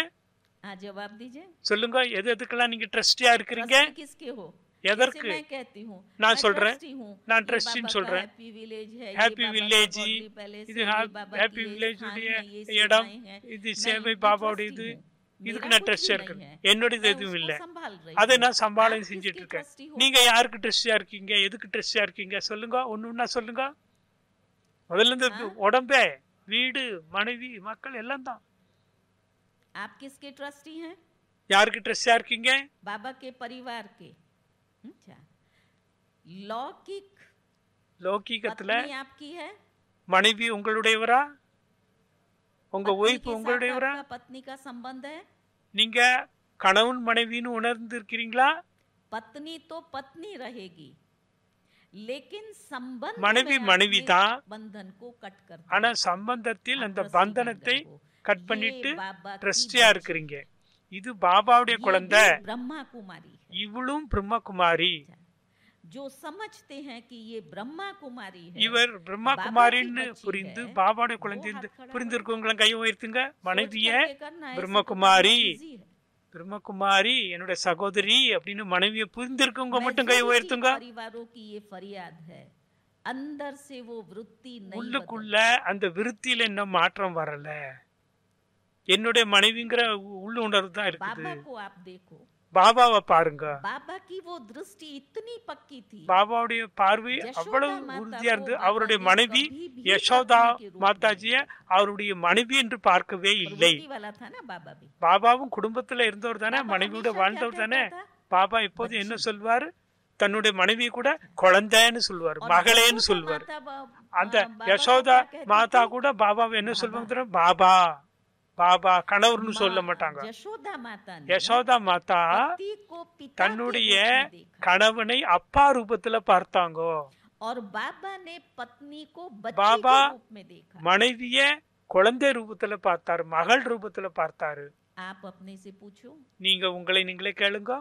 हाँ, जवाब दीजिए। சொல்லுங்க. எதுக்கெல்லாம் நீங்க ட்ரஸ்டியா இருக்கிறீங்க? ट्रस्टी किसके हो? जैसे எதற்கு? मैं कहती हूँ, நான் मैं சொல்றேன், ट्रस्टी हूँ। நான் ये ட்ரஸ்டின்னு बाबा का சொல்றேன். हैप्पी विलेज है, ये ஹாப்பி बाबा का வில்லேஜ், गॉडली पैलेस இது है, ये बाबा ஹாப்பி की ये வில்லேஜ் स्थान உடைய है, ये இடம், सेवाएं हैं। இது मैं சேவை इनकी பாபாவுடைய ट्रस्टी இது. हूँ। இதுக்கு मेरा நான் कुछ ட்ரஸ்டியா भी இருக்கேன். नहीं है। என்னுடையது मैं எதுவும் उसको இல்ல. संभाल रही அதை हूँ। நான் சம்பாளம் आप செஞ்சுட்டு किसके இருக்கேன். ट्रस्टी हो? நீங்க யாருக்கு ட்ரஸ்டியா இருக்கீங்க? எதுக்கு ட்ரஸ்டியா இருக்கீங்க? சொல்லுங்க. ஒண்ணுன்னா சொல்லுங்க. முதல்ல இந்த உடம்பே, வீடு, மனைவி, மக்கள் எல்லாம் தான். आप किसके ट्रस्टी हैं? யாருக்கு ட்ரஸ்டியா இருக்கீங்க? बाबा के परिवार के। अच्छा, लौकिक லௌகீகத்துல पत्नी आपकी है? மனைவி உங்களுடையவரா? உங்க पत्नी ஒய்ஃப் के साथ உங்களுடையவரா? आपका पत्नी का संबंध है? நீங்க கணவன் மனைவின்னு உணர்ந்து இருக்கிறீங்களா? पत्नी तो पत्नी रहेगी, लेकिन संबंध மனைவி में மனைவி आपने தான். बंधन को कट कर दिया। ஆனா சம்பந்தத்தில் आप அந்த ट्रस्टी பந்தனத்தை बन गए हो। கட் ये பண்ணிட்டு बाबा की ட்ரஸ்டியா बच्ची, இருக்கிறீங்க. இது பாபாவுடைய ये குழந்தை. भी ब्रह्मा कुमारी है। இவளும் பிரம்மகுமாரி. जो समझते हैं कि ये ब्रह्मा कुमारी है, இவர் பிரம்மா बाबा की குமாரின்னு बच्ची புரிந்து है, பாபாவுடைய वो குழந்தை हाथ खड़ा புரிந்திருக்கவங்களும் கையை உயர்த்துங்க. सोच மனைவிய करके करना है, ऐसे तो ब्रह्मकुमारी, करना easy है। பிரம்மகுமாரி என்னுடைய சகோதரி அப்படின்னு மனைவிய புரிந்திருக்கவங்க மட்டும் கையை Majority உயர்த்துங்க. परिवारों की ये फरियाद है, अंदर से वो वृत्ति नहीं உள்ளுக்குள்ள அந்த விருத்தியில இன்னும் மாற்றம் வரல. என்னுடைய மனைவிங்கிற உள்ளுணர்வு தான் बदलती। இருக்குது. बाबा को आप देखो, பாபாவை பாருங்க. बाबा की वो दृष्टि इतनी पक्की थी। பாபாவுடைய பார்வை யசோதா அவ்வளவு மாதா உறுதியா இருந்து को அவருடைய बाबा ने மனைவி कभी भी யசோதா पत्नी के रूप में மாதாஜிய அவருடைய மனைவி என்று பார்க்கவே और இல்லை. वही वाला था ना बाबा भी। பாபாவும் குடும்பத்துல இருந்தவர் தானே, बाबा மனைவியோட हमेशा வாழ்ந்தவர் क्या தானே. कहता था? பாபா இப்போது என்ன बच्ची। சொல்வாரு? தன்னுடைய மனைவி கூட குழந்தைன்னு சொல்வாரு, और மகளேன்னு यशोदा சொல்வாரு. माता அந்த बाबा को யசோதா क्या कहती மாதா थी? கூட பாபாவை என்ன बाबा। சொல்வாங்க தெரியுமா? பாபா பாபா, கணவர்னு சொல்ல மாட்டாங்க. यशोदा माता ने யசோதா மாதா पति को पिता के தன்னுடைய रूप में देखा கணவனை அப்பா ரூபத்துல பார்த்தாங்க. और बाबा ने पत्नी को बच्ची बाबा के रूप में देखा। மனைவிய குழந்தை ரூபத்துல பார்த்தாரு, மகள் ரூபத்துல பார்த்தாரு. आप अपने से पूछो, நீங்க உங்களை நீங்களே கேளுங்க.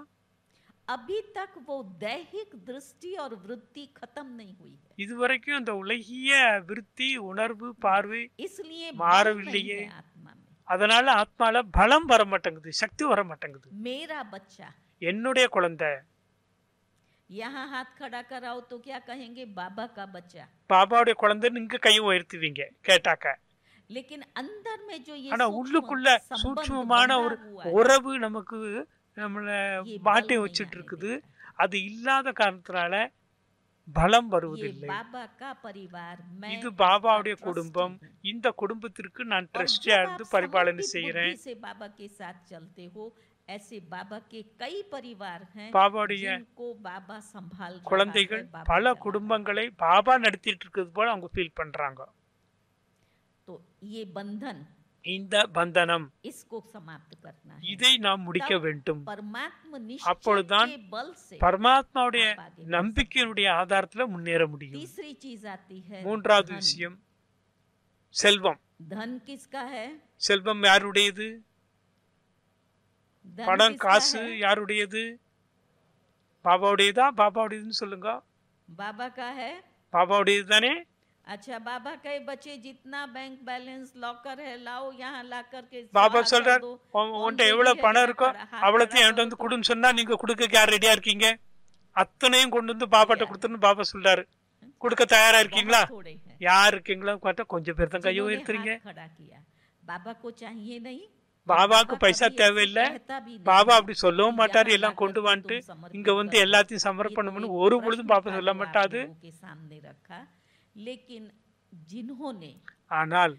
अभी तक वो दैहिक दृष्टि और वृत्ति खत्म नहीं हुई है, இதுவரைக்கும் அந்த உலகிய விருத்தி, உணர்வு, பார்வை इसलिए மாறவில்லையே. बल नहीं है आत्मा में। அதனால ஆத்மால பலம் வர மாட்டேங்குது, சக்தி வர மாட்டேங்குது. मेरा बच्चा, என்னுடைய குழந்தை. यहाँ हाथ खड़ा कराओ तो क्या कहेंगे? बाबा का बच्चा। பாபாவுடைய குழந்தைன்னு இங்க கையை உயர்த்துவீங்க கேட்டாக்க. लेकिन अंदर में जो ये ஆனா सूक्ष्म உள்ளுக்குள்ள संबंध சூட்சுமமான बंधा ஒரு हुआ है, உறவு நமக்கு நம்மள ये மாட்டி बल नहीं வச்சிட்டு आने இருக்குது. देता। அது இல்லாத காரணத்தினால பலம் ये வருவதில்லை. बाबा का परिवार, मैं இது इसका பாபாவுடைய trustee குடும்பம். हूँ। இந்த குடும்பத்திற்கு நான் और ட்ரஸ்டியா जब இருந்து आप பரிபாலனை समर्पित செய்யறேன். बुद्धि से बाबा के साथ चलते हो, ऐसे बाबा के कई परिवार हैं பாபாவுடைய जिनको बाबा संभाल रहा है, குழந்தைகள் बाबा பல चला रहा है। குடும்பங்களை பாபா நடத்திட்டு இருக்கிறது போல அவங்க ஃபீல் பண்றாங்க. तो ये बंधन, இந்த பந்தனம், इसको समाप्त करना है। இதை நாம் முடிக்க வேண்டும். परमात्मा அப்பொழுதுதான் निश्चय के बल से பரமாத்மாவுடைய आप आगे बढ़ நம்பிக்கையினுடைய ஆதாரத்துல முன்னேற முடியும். तीसरी चीज आती है மூன்றாவது धन। விஷயம் செல்வம். धन किसका है? செல்வம் யாருடையது? धन பணம், किसका காசு है? யாருடையது? பாபாவுடையதா? பாபாவுடையதுன்னு சொல்லுங்க. बाबा का है। பாபாவுடையது தானே. अच्छा बाबा कहे बच्चे जितना बैंक बैलेंस लॉकर है लाओ यहाँ ला करके பாபா सवाल कर சொல்றார், दो உன்கிட்ட कौन देवी எவ்வளவு है பணம் जरा இருக்கோ खड़ा हाथ அவ்வளோத்தையும் खड़ा என்கிட்ட करो வந்து तो கொடுன்னு சொன்னா நீங்க கொடுக்க யார் ரெடியா இருக்கீங்க? அத்தனையும் கொண்டு வந்து பாபாட்ட கொடுத்துன்னு பாபா சொல்றாரு. கொடுக்க தயாரா இருக்கீங்களா? बहुत थोड़े हैं யார் இருக்கீங்களா பார்த்தா கொஞ்சம் பேர் தான் கையை जिन्होंने உயர்த்துறீங்க. हाथ खड़ा किया बाबा को चाहिए नहीं और பாபாவுக்கு बाबा பைசா कभी ऐसे தேவையில்லை. कहता भी नहीं பாபா है அப்படி சொல்லவும் कि மாட்டாரு, यहाँ எல்லாம் ला கொண்டு करके வந்துட்டு तुम समर्पित இங்க வந்து कर दो। எல்லாத்தையும் ये तो சமர்ப்பணம் பண்ணு एक ஒரு प्रश्न பொழுதும் था பாப்பா जो சொல்ல आप மாட்டாது. लोगों के सामने रखा लेकिन जिन्होंने ஆனால்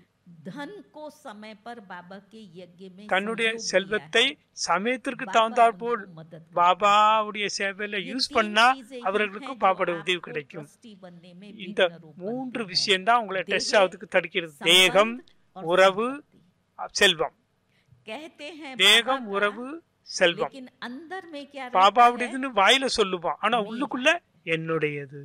धन को समय पर बाबा के यज्ञ में தன்னுடைய संयोग दिया செல்வத்தை है, சமயத்திற்கு बाबा தகுந்தாற் போல் उनको मदद करते हैं। பாபாவுடைய சேவையில ये யூஸ் तीन பண்ணா चीजें ही அவர்களுக்கு हैं जो பாபாவுடைய உதவி आपको கிடைக்கும். ट्रस्टी बनने में இந்த विघ्न रूप மூன்று बनते हैं। விஷயம் தான் உங்களை டெஸ்ட் देह, ஆகுறதுக்கு தடுக்கிறது. தேகம், संबंध और உறவு, संपत्ति। செல்வம். कहते हैं தேகம், बाबा உறவு, का, செல்வம். लेकिन अंदर में क्या रहता है? பாபாவுடையதுன்னு வாயில சொல்லுவான், ஆனா मेरा। உள்ளுக்குள்ள என்னுடையது,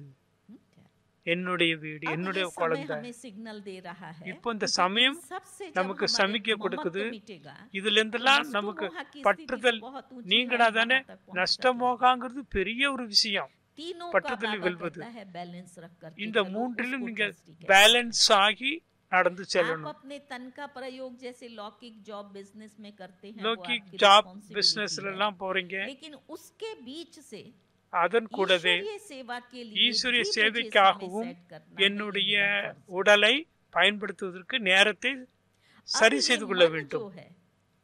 என்னுடைய வீடு, अब என்னுடைய ये समय குழந்தை. हमें सिग्नल दे रहा है இப்போ இந்த क्योंकि சமயம் सबसे जब நமக்கு हमारे சமிக்கை ममत्व கொடுக்குது. मिटेगा, இதுல இருந்தெல்லாம் नष्टो நமக்கு मोहा की स्थिति பற்றுதல் तो बहुत ऊंची है, நீங்கடா தானே. वहां तक पहुंच நஷ்டமோகாங்கிறது பெரிய ஒரு விஷயம். तीनों का பற்றுதலை बाबा வெல்வது. कहता है बैलेंस रख करके இந்த चलो, மூன்றிலும் उसको நீங்க trusty कहते हैं। பேலன்ஸ் ஆகி நடந்து आप செல்லணும். अपने तन का प्रयोग जैसे लौकिक जॉब बिजनेस में करते हैं, वो லௌகிக் आपकी ஜாப் responsibility பிசினஸ்ல है। எல்லாம் போறீங்க, लेकिन उसके बीच से அதன் கூடவே ईश्वरीय सेवा के लिए ஈஸ்வரிய भी मुझे சேவைக்காகவும் समय set करना है, என்னுடைய ये मेरा फर्ज है। உடலை பயன்படுத்துவதற்கு நேரத்தை अब சரி ये செய்து கொள்ள मन வேண்டும். जो है,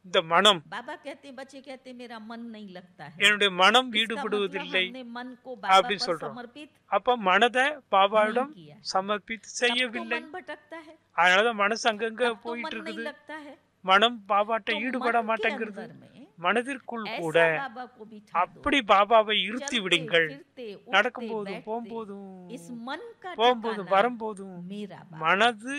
இந்த மனம், बाबा कहते हैं, बच्चे कहते हैं, मेरा मन नहीं लगता है। என்னுடைய மனம் इसका मतलब ஈடுபடுவதில்லை हमने मन को बाबा அப்படின்னு पर சொல்றோம். समर्पित அப்ப மனதை பாபாவிடம் नहीं किया। சமர்ப்பித்து तब तो செய்யவில்லை. मन भटकता है, அதனாலதான் மனசு அங்கங்க तब तो போயிட்டு मन नहीं இருக்குது. लगता है। மனம் பாபாட்ட तो ஈடுபட मन के மாட்டேங்கிறது. अंदर में மனதிற்குள் கூட ऐसा बाबा को बिठा दो, அப்படி பாபாவை இருத்தி चलते, விடுங்கள். फिरते, उठते, நடக்கும் போதும் बैठते, போகும்போதும் इस मन का போகும்போதும் ठिकाना வரும்போதும் मेरा बाबा। மனது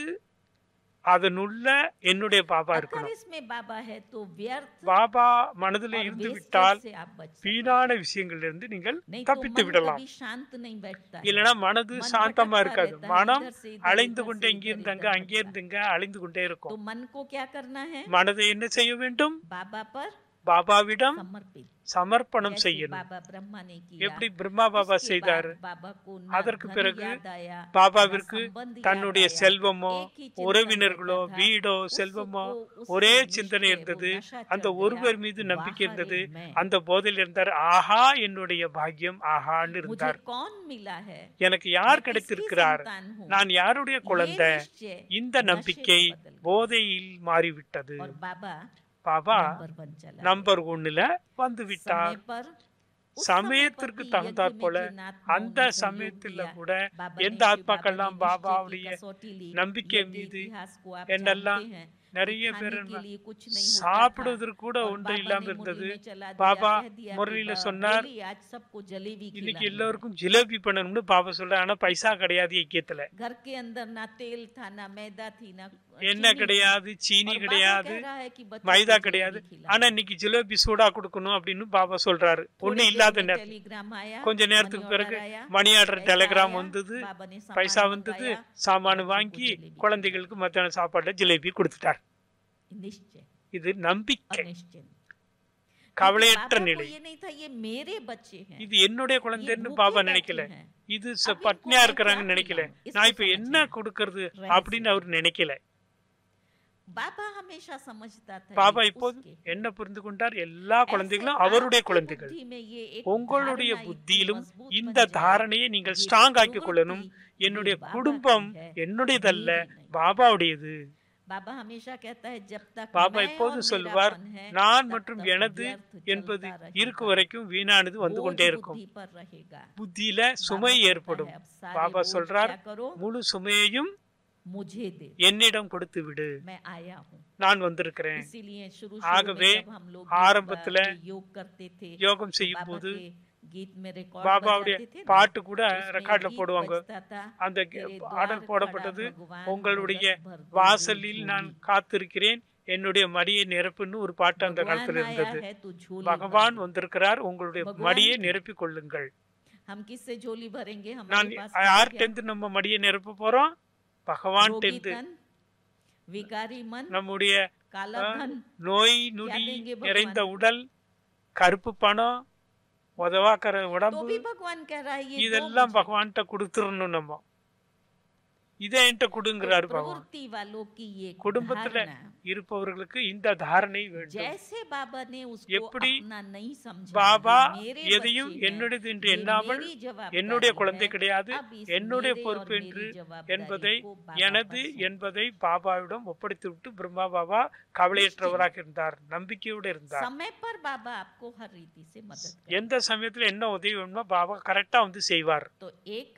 அதனுள்ள என்னுடைய பாபா अगर இருக்கணும். इसमें बाबा है तो व्यर्थ பாபா மனதில் और இருந்து wastage விட்டால் से आप बच सकते हैं। வீணான விஷயங்கள்ல இருந்து நீங்கள் नहीं तो தப்பித்து मन விடலாம். कभी शांत नहीं बैठता है। இல்லைன்னா மனது मन சாந்தமா भटकता இருக்காது. रहता है, மனம் इधर से इधर, அலைந்து इधर கொண்டே से இங்க इधर, இருந்தங்க इधर அங்கே भटकता है। இருந்துங்க அலைந்து கொண்டே तो இருக்கும். मन को क्या करना है? மனதை என்ன செய்ய வேண்டும்? बाबा पर பாபாவிடம் समर्पित। சமர்ப்பணம் जैसे செய்யணும். बाबा ब्रह्मा ने किया, எப்படி பிரம்மா பாபா उसके செய்தார். बाद बाबा को ना அதற்கு धन பிறகு याद आया, பாபாவிற்கு ना संबंध याद தன்னுடைய आया, செல்வமோ एक ही चिंतन உறவினர்களோ रहता था, வீடோ उसको செல்வமோ उससे ஒரே निश्चय, சிந்தனை वो இருந்தது. नशा அந்த चढ़ ஒருவர் गया, மீது நம்பிக்கை बाहर இருந்தது. एक मैं। அந்த போதையில் இருந்தார். ஆஹா என்னுடைய பாக்கியம் ஆஹான்னு मुझे இருந்தார். कौन मिला है, எனக்கு யார் मैं கிடைத்திருக்கிறார், किसकी संतान हूँ, நான் யாருடைய குழந்தை. ये निश्चय இந்த नशे में நம்பிக்கை बदल गया। போதையில் மாறிவிட்டது. और बाबा பாபா नंबर 1 चला நம்பர் 1ல வந்து गया। விட்டார். समय पर उस சமயத்திற்கு समय पर भी தகுந்தாற் यज्ञ போல में जिन आत्माओं அந்த ने सहयोग சமயத்துல दिया, கூட बाबा ने எந்த शिव बाबा ஆத்மாக்கள்லாம் ने निश्चय की பாபாவுடைய कसौटी ली, நம்பிக்கை यज्ञ மீது इतिहास को आप என்னெல்லாம் जानते हैं, நிறைய खाने பேர் के लिए कुछ नहीं होता था, சாப்பிடுவதற்கு கூட और ஒன்று बाबा இல்லாம ने இருந்தது. मुरली में चला दिया, பாபா कह दिया कि முரளியில சொன்னார், बोली, आज सबको जलेबी இன்னைக்கு खिलानी है। எல்லோருக்கும் ஜிலேபி பண்ணணும்னு பாபா சொல்ற. ஆனா பைசா கிடையாது ஐக்கியத்துல. घर के अंदर ना तेल था, ना मैदा थी, ना எண்ணெய் चीनी थी। கிடையாது, சீனி और बाबा கிடையாது, कह रहा है कि बच्चों மைதா को கிடையாது. जलेबी खिलानी ஆனா है। இன்னைக்கு ஜிலேபி சூடா கொடுக்கணும் அப்படின்னு பாபா சொல்றாரு. थोड़ी ஒண்ணு देर இல்லாத में நேரத்துல टेलीग्राम आया, கொஞ்ச मनी நேரத்துக்கு ऑर्डर பிறகு आया, மணி ஆர்டர் पैसा டெலிகிராம் आया, வந்தது, बाबा ने பைசா सामान வந்தது, मंगाया, சாமானு बच्चों को வாங்கி जलेबी குழந்தைகளுக்கு மத்தியான சாப்பாடுல ஜிலேபி கொடுத்துட்டார். खिलाई। निश्चय இது நம்பிக்கை, अनिश्चय। கவலையற்ற बाबा को நிலை. ये नहीं था ये मेरे बच्चे हैं, இது என்னுடைய ये குழந்தைன்னு भूखे பாபா बैठे நினைக்கல. हैं, இது अब इनको பட்னியா मैं இருக்கிறாங்கன்னு क्या நினைக்கல. खिलाऊं? इसको நான் இப்ப समझना என்ன கொடுக்கறது रहस्य। அப்படின்னு அவர் நினைக்கல. बाबा हमेशा समझता था பாபா ये இப்போது उसके। என்ன புரிந்து கொண்டார்? எல்லா ऐसे குழந்தைகளும் आपकी அவருடைய குழந்தைகள். बुद्धि में ये एक உங்களுடைய धारणा புத்தியிலும் इतनी मजबूत இந்த बन जाए, தாரணையை நீங்கள் ये ஸ்ட்ராங் ஆக்கிக் கொள்ளணும். प्रवृत्ति என்னுடைய ये बाबा குடும்பம் की है, என்னுடையதல்ல, मेरी नहीं। பாபாவுடையது. बाबा हमेशा कहता है जब तक பாபா मैं இப்போது और சொல்லுவார், मेरापन है, நான் तब மற்றும் तक எனது व्यर्थ என்பது चलता இருக்கு रहेगा। வரைக்கும் வீணானது வந்து बोझ கொண்டே இருக்கும். बुद्धि पर रहेगा। புத்தியில बाबा சுமை कहता ஏற்படும். है, अब सारे பாபா बोझ சொல்றார், क्या करो, முழு சுமையையும் मुझे दे, என்னிடம் கொடுத்து விடு, मैं आया हूँ। நான் வந்திருக்கிறேன். इसीलिए शुरू ஆகவே में जब हम लोग ஆரம்பத்துல योग करते थे, யோகம் तो செய்யும் बाबा போது के गीत में रिकॉर्ड பாபாவுடைய बजाते थे ना, பாட்டு கூட उसमें ரெக்கார்ட்ல गीत போடுவாங்க. बजता था, அந்த तेरे ஆர்டர் द्वार போடப்பட்டது, खड़ा भगवान, உங்களுடைய भगत भर दे வாசலில் झोली। நான் காத்திருக்கிறேன், என்னுடைய மடியை நிரப்புன்னு ஒரு பாட்டு அந்த भगवान காலத்துல आया இருந்தது. है तो झोली பகவான் भर வந்திருக்கிறார், உங்களுடைய भगवान மடியை की। நிரப்பிக் கொள்ளுங்கள். दे। हम किससे झोली भरेंगे? நான் हमारे पास क्या யார்கிட்ட நம்ம மடியை நிரப்ப போறோம்? பகவான் रोगी तन, विकारी मन, நம்முடைய काला धन, நோய் நொடி देंगे भगवान? நிறைந்த உடல், கருப்பு பணம், உதவாக்கிற तो உடம்பு, भी भगवान कह रहा है ये दो இதெல்லாம் मुझे। பகவான்கிட்ட கொடுத்துடணும். நம்ம இதை என்கிட்ட तो கொடுங்கிறாரு பகவான். प्रवृत्ति वालों की ये குடும்பத்துல धारणा, இருப்பவர்களுக்கு இந்த தாரணை வேண்டும். जैसे बाबा ने उसको எப்படி अपना नहीं समझा, பாபா ये मेरे எதையும் बच्चे हैं, என்னுடையது என்று ये எண்ணாமல் मेरी என்னுடைய जवाबदारी குழந்தை है, கிடையாது, अब इस என்னுடைய मेरे और பொறுப்பு मेरी என்று जवाबदारी என்பதை को बाबा எனது पर सौंप என்பதை பாபாவிடம் ஒப்படைத்து விட்டு பிரம்மா பாபா கவலையற்றவராக இருந்தார், நம்பிக்கையோடு இருந்தார். समय पर बाबा आपको हर रीति से मदद कर, எந்த சமயத்துல என்ன உதவி வேணுமோ பாபா கரெக்டா வந்து செய்வார். तो एक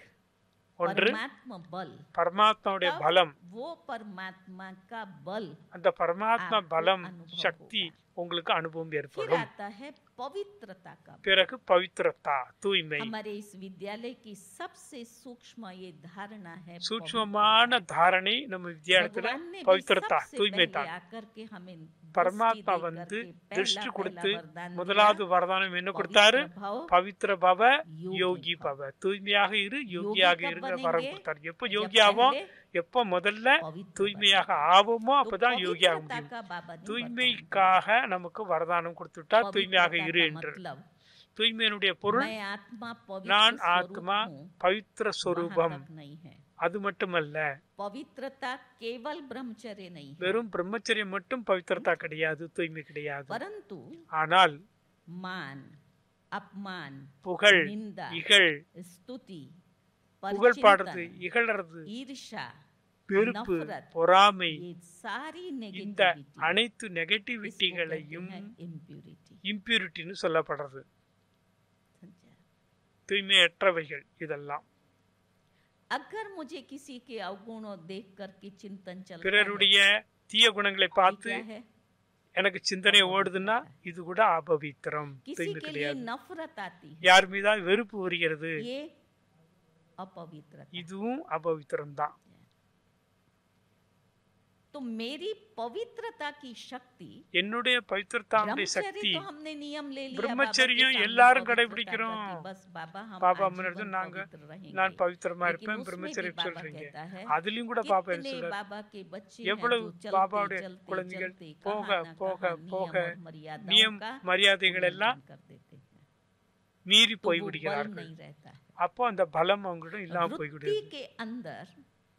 ஒன்று परमात्मा बल, பரமாத்மாவுடைய तब பலம், वो परमात्मा का बल, அந்த பரமாத்மா आपको பலம் अनुभव சக்தி होगा। உங்களுக்கு அனுபவம் फिर ஏற்படும். आता है पवित्रता का बल। பிறகு பவித்ரதா தூய்மை. हमारे इस विद्यालय की सबसे सूक्ष्म ये धारणा है சூட்சமான தாரணை நம்ம வித்யாலயத்துல भगवान ने भी பவித்ரதா सबसे தூய்மை पहले தான். आकर के हमें பரமாத்மா दृष्टि வந்து देकर के திருஷ்டி पहला கொடுத்து वरदान दिया, முதலாவது வரதானம் என்ன கொடுத்தாரு? पवित्र भव, பவித்ர பவ योगी யோகி भव। பவ, தூய்மையாக இரு, योगी யோகியாக कब இருங்க வரம் बनेंगे? கொடுத்தாரு. எப்ப जब யோகியாவோம், पहले எப்ப முதல்ல पवित्र தூய்மையாக बनेंगे। ஆவோமோ तो அப்பதான் யோகியாக पवित्रता முடியும். का बाबा ने वरदान தூய்மைக்காக நமக்கு வரதானம் கொடுத்துட்டார், दिया। தூய்மையாக पवित्रता இரு का என்று. मतलब தூய்மையினுடைய பொருள் मैं आत्मा நான் पवित्र ஆத்மா स्वरूप हूँ, பவித்ர वहाँ சொரூபம். तक नहीं है। அது மட்டுமல்ல, पवित्रता केवल ब्रह्मचर्य नहीं है, வெறும் பிரம்மச்சரியம் மட்டும் பவித்ரதா கிடையாது, தூய்மை கிடையாது. परंतु ஆனால் मान, अपमान, புகழ், निंदा, இகழ், स्तुति, புகழ் பாடுறது, परचिंतन, இகழறது, ईर्ष्या, வெறுப்பு, नफरत, பொறாமை, ये सारी இந்த नेगेटिविटी அனைத்து इसको कहते நெகட்டிவிட்டிகளையும் हैं impurity। இம்பியூரிட்டின்னு சொல்லப்படுறது, समझा? தூய்மையற்றவைகள் இதெல்லாம். अगर मुझे किसी के अवगुणों देख करके चिंतन चलता है, பிறருடைய தீய குணங்களை ये பார்த்து क्या है? எனக்கு சிந்தனை ஓடுதுன்னா இது கூட அபவித்திரம், किसी தூய்மை के लिए கிடையாது. नफरत आती है, யார் மீதா வெறுப்பு வருகிறது, ये अपवित्रता। இதுவும் அபவித்திரம் தான். तो मेरी पवित्रता की शक्ति, என்னுடைய பவித்திரத்தாவுடைய ब्रह्मचर्य சக்தி, तो हमने नियम ले लिया, பிரம்மச்சரியம் बाबा के सामने எல்லாரும் पवित्रता கடைபிடிக்கிறோம். का कि बस बाबा हम பாபா आजीवन முன்னாடி நாங்க पवित्र रहेंगे। நான் பவித்திரமா लेकिन இருப்பேன் उसमें भी பிரம்மச்சரியம் बाबा சொல்றீங்க. कहता है, அதுலயும் கூட பாபா என்ன कितने சொல்றாரு? बाबा के बच्चे हैं எவ்வளவு जो चलते பாபாவுடைய चलते குழந்தைகள் चलते போக कहाँ न போக कहाँ போக नियम और मर्यादाओं நியம் का மரியாதைகள் எல்லாம் उल्लंघन कर देते हैं, மீறி तो वो बल போய்விடுகிறார்கள். नहीं रहता है। அப்போ அந்த பலம் அவங்களிடம் இல்லாம वृत्ति போய்விடுது. के अंदर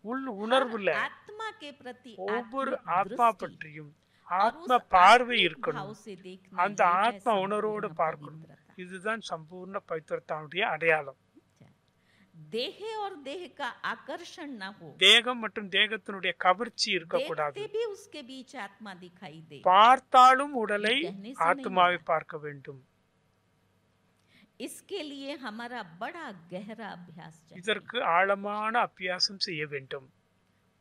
உள் உணர்வுல हर आत्मा के प्रति ஒவ்வொரு आत्मिक ஆத்மா दृष्टि பற்றியும் और ஆத்ம उस பார்வை आत्मिक இருக்கணும். भाव से देखना, அந்த ये है ஆத்ம உணர்வோடு संपूर्ण பார்க்கணும். पवित्रता। இதுதான் சம்பூர்ண பவித்திரத்தாவுடைய அடையாளம். देह और देह का आकर्षण ना हो, தேகம் மற்றும் தேகத்தினுடைய கவர்ச்சி இருக்கக்கூடாது. देखते भी उसके बीच आत्मा दिखाई दे, பார்த்தாலும் உடலை ये कहने से नहीं ஆத்மாவை होगा। பார்க்க வேண்டும். इसके लिए हमारा बड़ा गहरा अभ्यास चाहिए। இதற்கு ஆழமான அபியாசம் செய்ய வேண்டும்.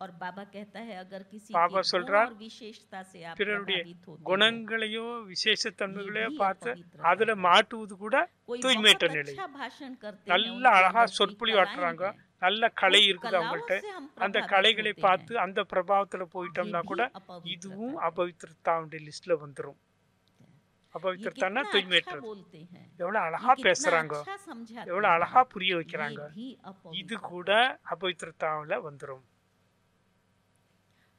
और बाबा कहता है, अगर किसी बाबा के गुण சொல்றார், और विशेषता से आप பிறருடைய प्रभावित होते हो, குணங்களையோ விசேஷத்தன்மைகளையோ ये भी பார்த்து अपवित्रता அதுல மாட்டுவது கூட कोई தூய்மையற்ற बहुत நிலை. अच्छा भाषण करते हैं, நல்ல उनके அழகா अंदर कोई சொற்பொழிவாட்டுறாங்க, कलाएं हैं, நல்ல கலை उन இருக்குது कलाओं அவங்கள்ட்ட. से हम அந்த प्रभावित கலைகளை होते பார்த்து हैं, அந்த பிரபாவத்துல ये போயிட்டோம்னா भी கூட अपवित्रता இதுவும் है। அபவித்திரத்தாவுடைய லிஸ்ட்ல வந்துரும். ये அபவித்திரத்தானா कितना अच्छा தூய்மையற்றது. बोलते हैं, எவ்வளவு ये அழகா कितना பேசுறாங்க, अच्छा समझाते எவ்வளவு हैं, அழகா புரிய வைக்கிறாங்க. ये भी இது अपवित्रता। கூட அபவித்திரத்தாவுல வந்துரும்.